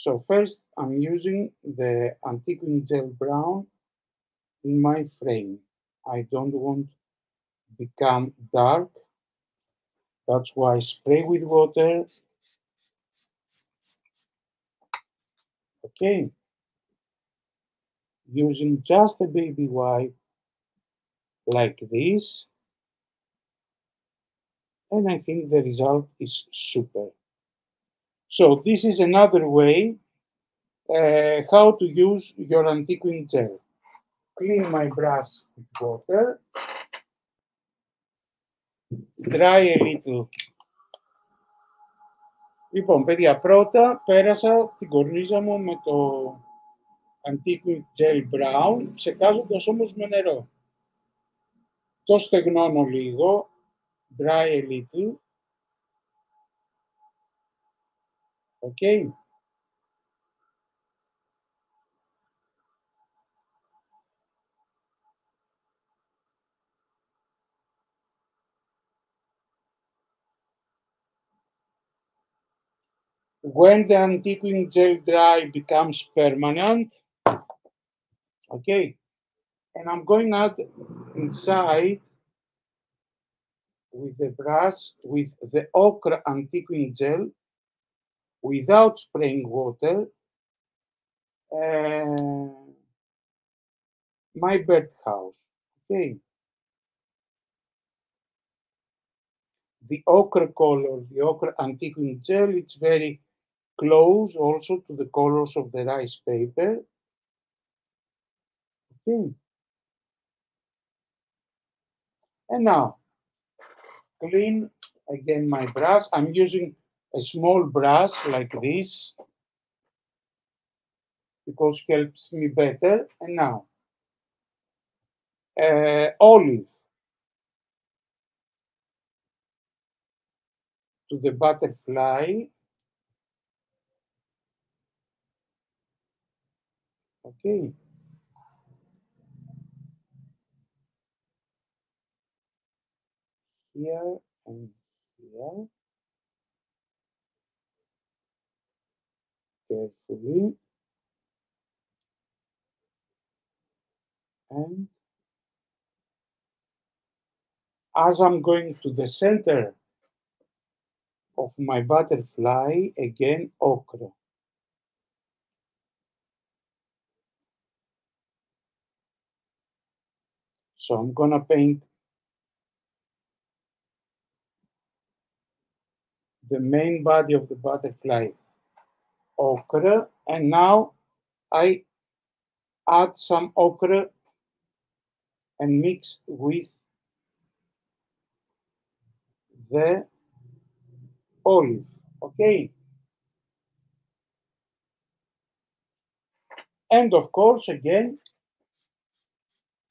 A: So first I'm using the antiquing gel brown in my frame. I don't want to become dark. That's why I spray with water. Okay. Using just a baby white like this. And I think the result is super. So this is another way how to use your antiquing gel. Clean my brush with water. Dry a little. Λοιπόν, παιδιά, πρώτα πέρασα την κορνίζα μου με το antiquing gel brown, ψεκάζοντας όμως με νερό. Το στεγνώνω λίγο, dry a little. Okay. When the antiquing gel dry becomes permanent, okay, and I'm going out inside with the brush with the ochre antiquing gel without spraying water, my birdhouse. Okay. The ochre color, the ochre antiquing gel, it's very close also to the colors of the rice paper. Okay. And now, clean again my brush. I'm using a small brush like this because it helps me better. And now, olive to the butterfly. Okay. Here and here. Carefully. And as I'm going to the center of my butterfly, again, ochre. So I'm gonna paint the main body of the butterfly ochre, and now I add some ochre and mix with the olive, okay? And of course, again,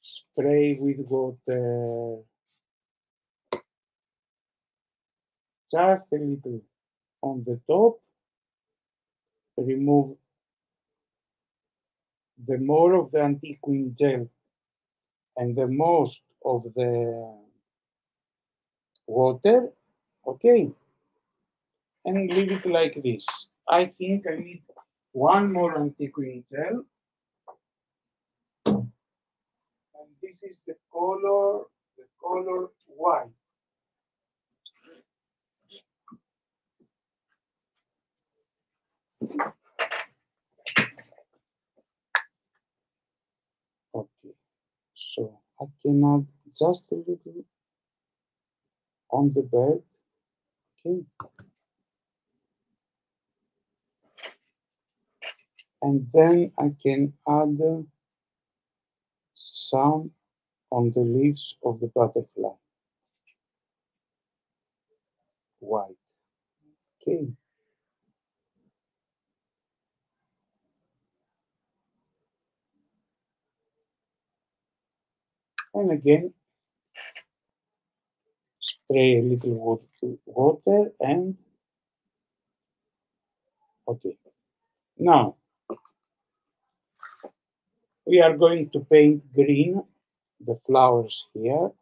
A: spray with water, just a little on the top, remove the more of the antiquing gel and the most of the water, okay, and leave it like this. I think I need one more antiquing gel, and this is the color white. Okay, so I can add just a little on the bird, okay, and then I can add some on the leaves of the butterfly, white, okay. And again, spray a little water and okay. Now we are going to paint green the flowers here.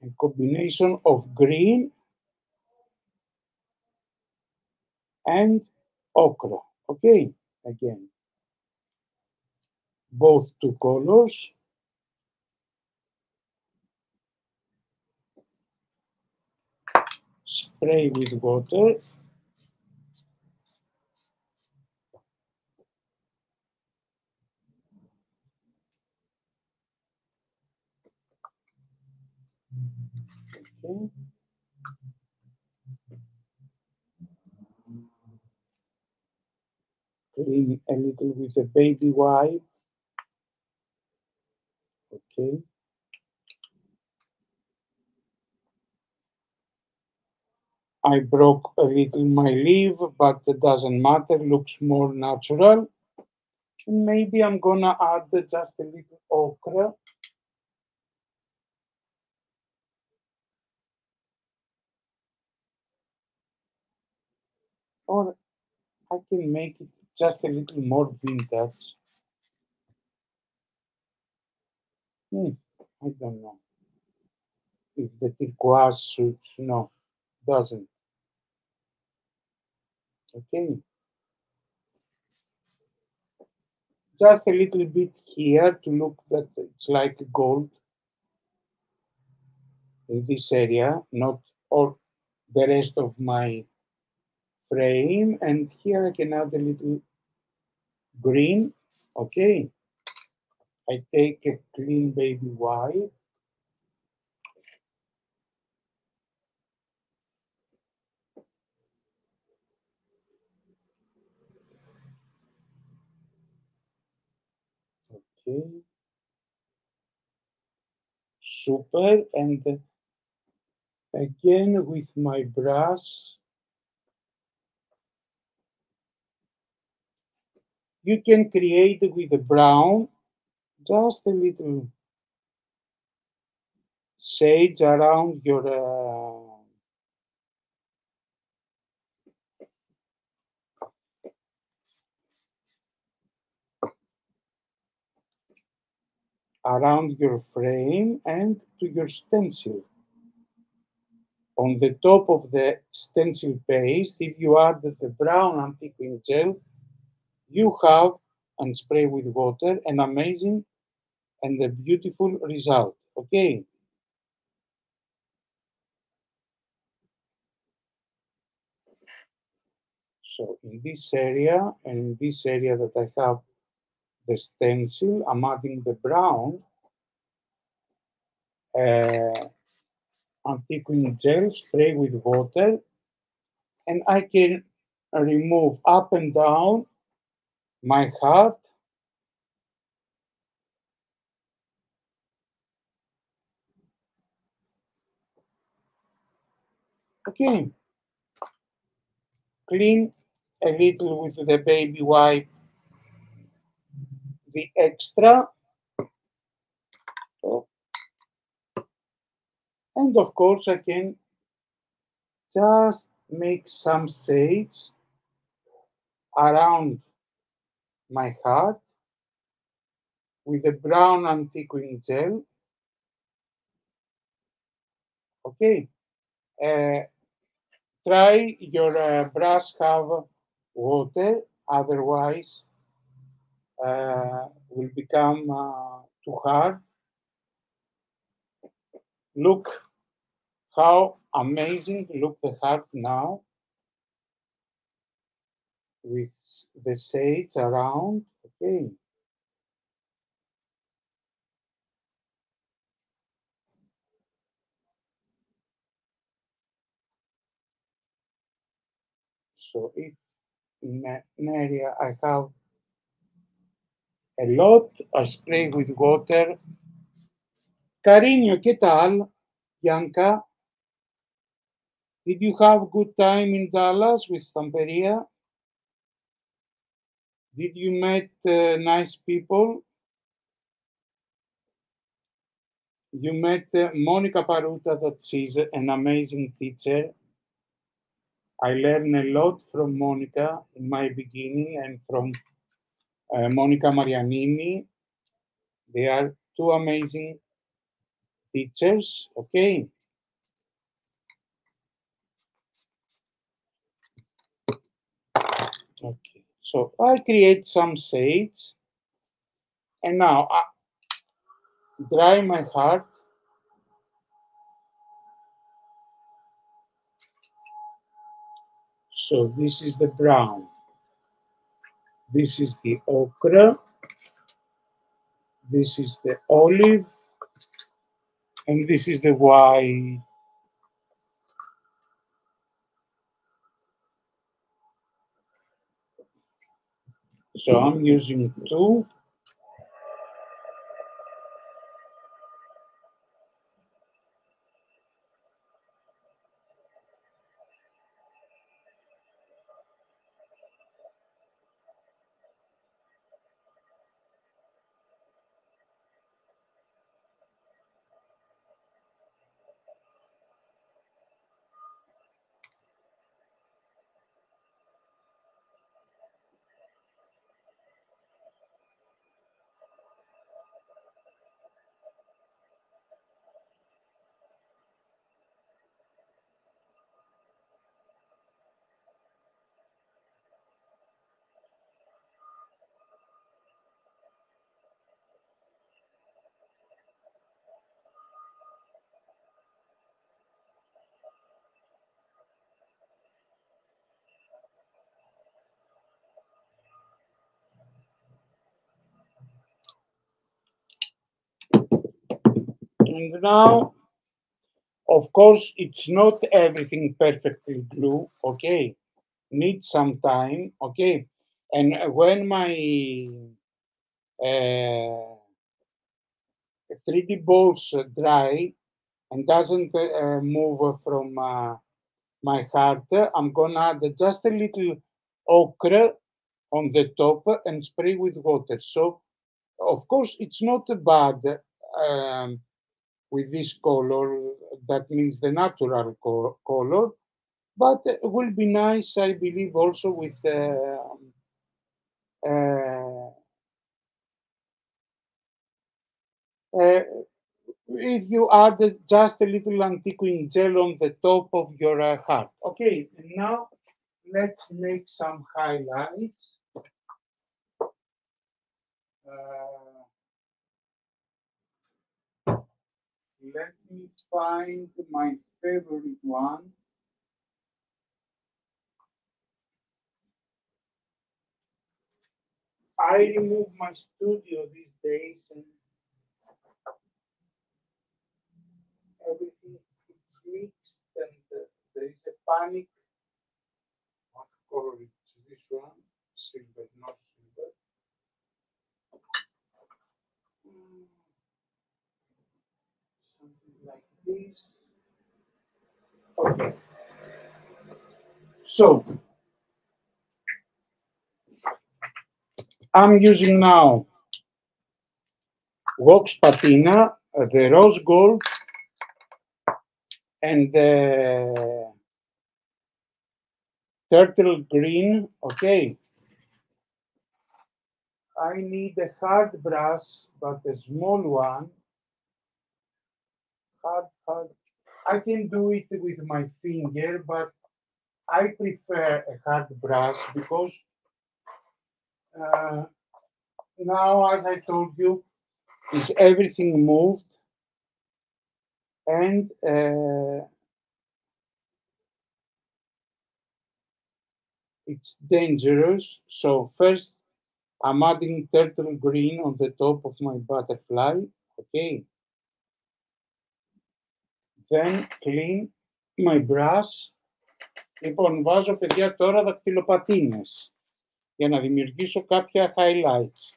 A: A combination of green and ochre. Okay, again, both two colors. Spray with water. Okay. Clean a little with a baby wipe. Okay. I broke a little my leaf, but it doesn't matter, looks more natural. Maybe I'm gonna add just a little ochre. Or I can make it just a little more vintage. I don't know if the turquoise suits. No, doesn't. Okay. Just a little bit here to look that it's like gold in this area, not all the rest of my frame. And here I can add a little green. Okay. I take a clean baby wipe. Okay. Super. And again with my brush, you can create with the brown just a little shades around your frame and to your stencil. On the top of the stencil paste, if you add the brown antique ink gel, you have, and spray with water, an amazing and a beautiful result. Okay. So in this area and in this area that I have the stencil, I'm adding the brown antique ink gel, spray with water, and I can remove up and down my heart Okay, clean a little with the baby wipe the extra. Oh, and of course I can just make some shades around my heart with a brown antiquing gel. Okay, try your brush have water, otherwise will become too hard. Look how amazing look the heart now with the shades around. Okay, so if in an area I have a lot, I spray with water. Cariño, ¿qué tal? Bianca, did you have good time in Dallas with Samperia? Did you meet nice people? You met Monica Paruta, that she's an amazing teacher. I learned a lot from Monica in my beginning and from Monica Marianini. They are two amazing teachers. Okay. Okay. So I create some shades and now I dry my heart. So this is the brown. This is the ochre. This is the olive. And this is the white. So I'm using two. And now, of course, it's not everything perfectly blue. Okay. Need some time. Okay. And when my uh, 3D balls dry and doesn't move from my heart, I'm gonna add just a little ochre on the top and spray with water. So, of course, it's not bad with this color. That means the natural color, but it will be nice, I believe, also with uh, uh, if you add just a little antiquing gel on the top of your heart. Okay, now let's make some highlights. Uh, let me find my favorite one. I remove my studio these days and everything is mixed and there is a panic. What color is this one? Silver, not silver. Something like this. Okay. So I'm using now wax patina, the rose gold, and the turtle green. Okay. I need a hard brush, but a small one. Hard. I can do it with my finger, but I prefer a hard brush because now, as I told you, is everything moved and it's dangerous. So first, I'm adding turtle green on the top of my butterfly. Okay. Then clean my brush. Λοιπόν, βάζω παιδιά τώρα δακτυλοπατίνες για να δημιουργήσω κάποια highlights.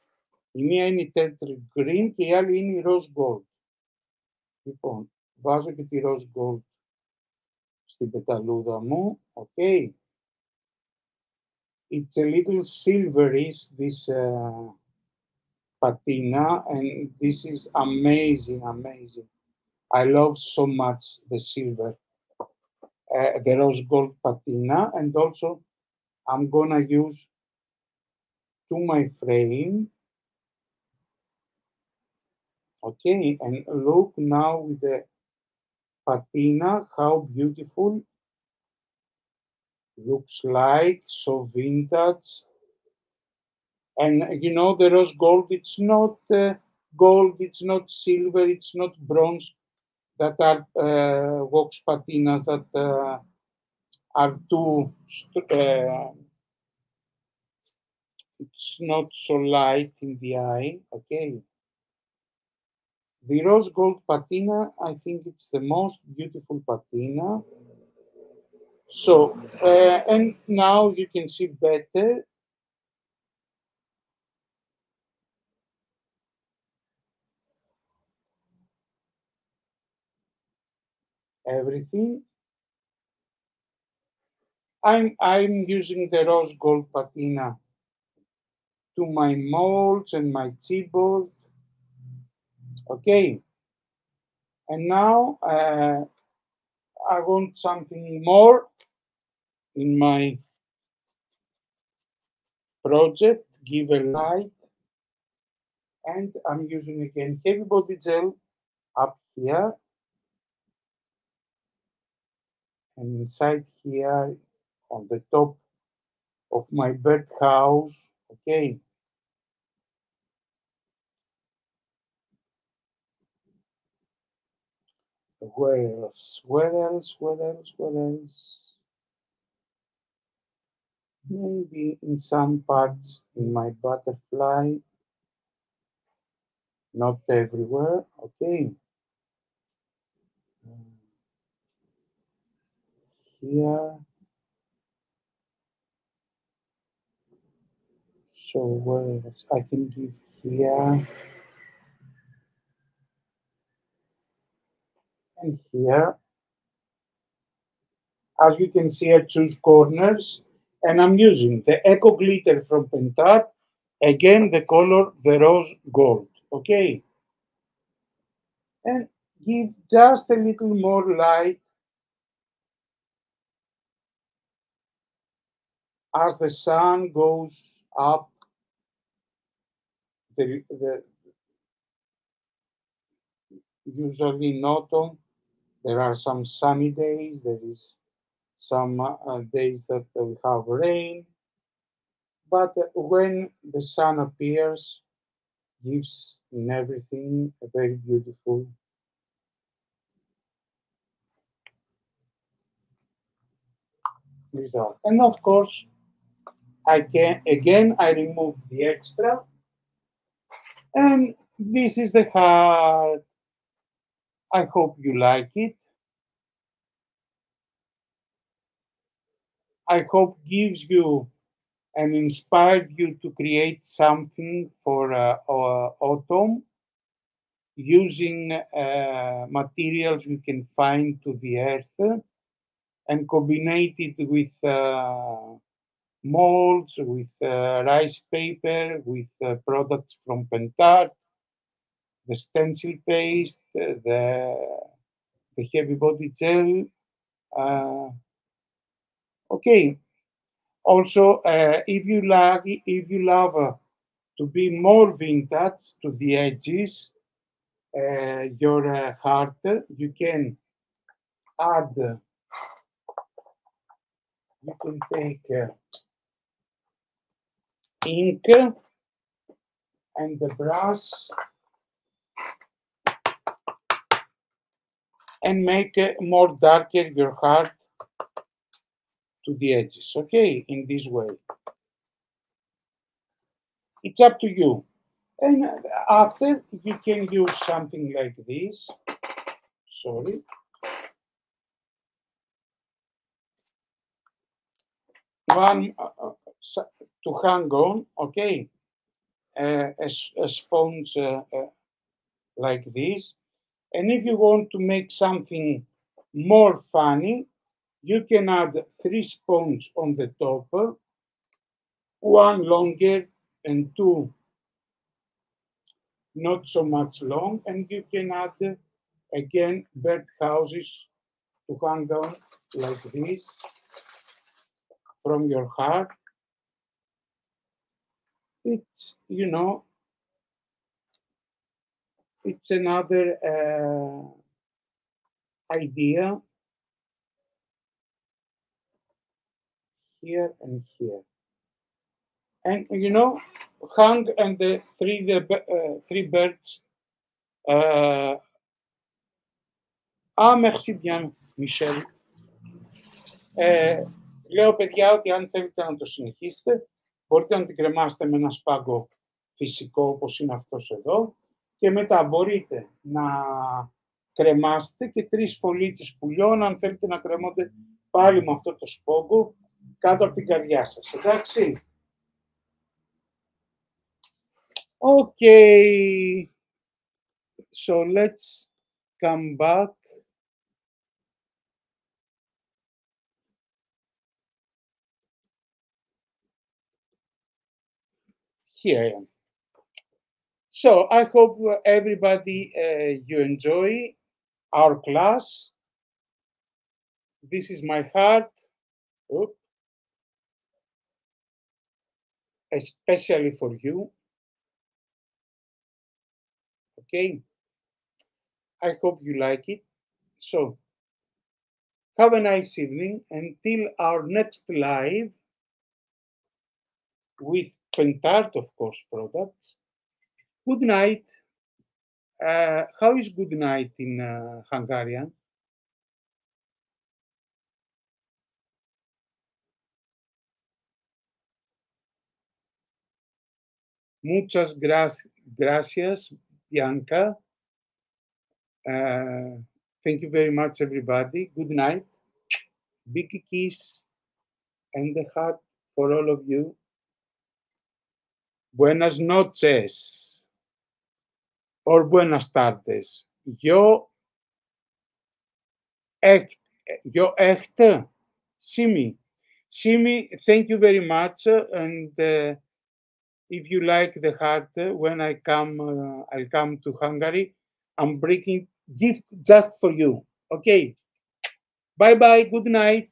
A: Η μία είναι η turtle green και η άλλη είναι η rose gold. Λοιπόν, βάζω και τη rose gold στην πεταλούδα μου. Okay. It's a little silverish, this patina, and this is amazing. I love so much the silver, the rose gold patina, and also I'm gonna use to my frame. Okay, and look now with the patina, how beautiful looks like, so vintage. And you know, the rose gold, it's not gold, it's not silver, it's not bronze, that are wax patinas that are too, it's not so light in the eye, okay. The rose gold patina, I think it's the most beautiful patina. So, and now you can see better. Everything. I'm using the rose gold patina to my molds and my chipboard. Okay. And now I want something more in my project, give a light. And I'm using again heavy body gel up here. And inside here on the top of my birdhouse. Okay. Where else? Maybe in some parts in my butterfly, not everywhere. Okay. Here. So where else? I can give here and here. As you can see, I choose corners and I'm using the Eco Glitter from Pentar. Again, the color, the rose gold. Okay. And give just a little more light as the sun goes up. Usually in autumn, there are some sunny days. There is some days that we have rain. But when the sun appears, gives in everything a very beautiful result. And of course, I remove the extra. And this is the heart. I hope you like it. I hope gives you and inspired you to create something for autumn using materials you can find to the earth. and combine it with molds, with rice paper, with products from Pentart, the stencil paste, the heavy body gel. Okay. Also, if you love to be more vintage to the edges, your heart, you can add. You can take ink and the brush and make more darker your heart to the edges. Okay, in this way. It's up to you. And after, you can use something like this. Sorry. One to hang on, okay, a sponge like this. And if you want to make something more funny, you can add 3 sponges on the top, one longer and 2 not so much long, and you can add again bird houses to hang on like this from your heart. It's, you know, it's another idea here and here. And, you know, hang and the three birds. Merci bien, Michel. Λέω, παιδιά, ότι αν θέλετε να το συνεχίσετε, μπορείτε να την κρεμάσετε με ένα σπάγκο φυσικό, όπως είναι αυτός εδώ, και μετά μπορείτε να κρεμάσετε και 3 φωλίτσες πουλιών, αν θέλετε να κρεμώνται πάλι με αυτό το σπόγκο, κάτω από την καρδιά σας. Εντάξει. Okay. So let's come back. Here I am. So I hope everybody you enjoy our class. This is my heart, especially for you. Okay. I hope you like it. So have a nice evening until our next live with Pentart, of course, products. Good night. How is good night in Hungarian? Muchas gracias, Bianca. Thank you very much, everybody. Good night. Big kiss and the heart for all of you. Buenas noches or buenas tardes. Yo echt, Simi. Simi, thank you very much. And if you like the heart, when I'll come to Hungary. I'm bringing gift just for you. Okay. Bye-bye. Good night.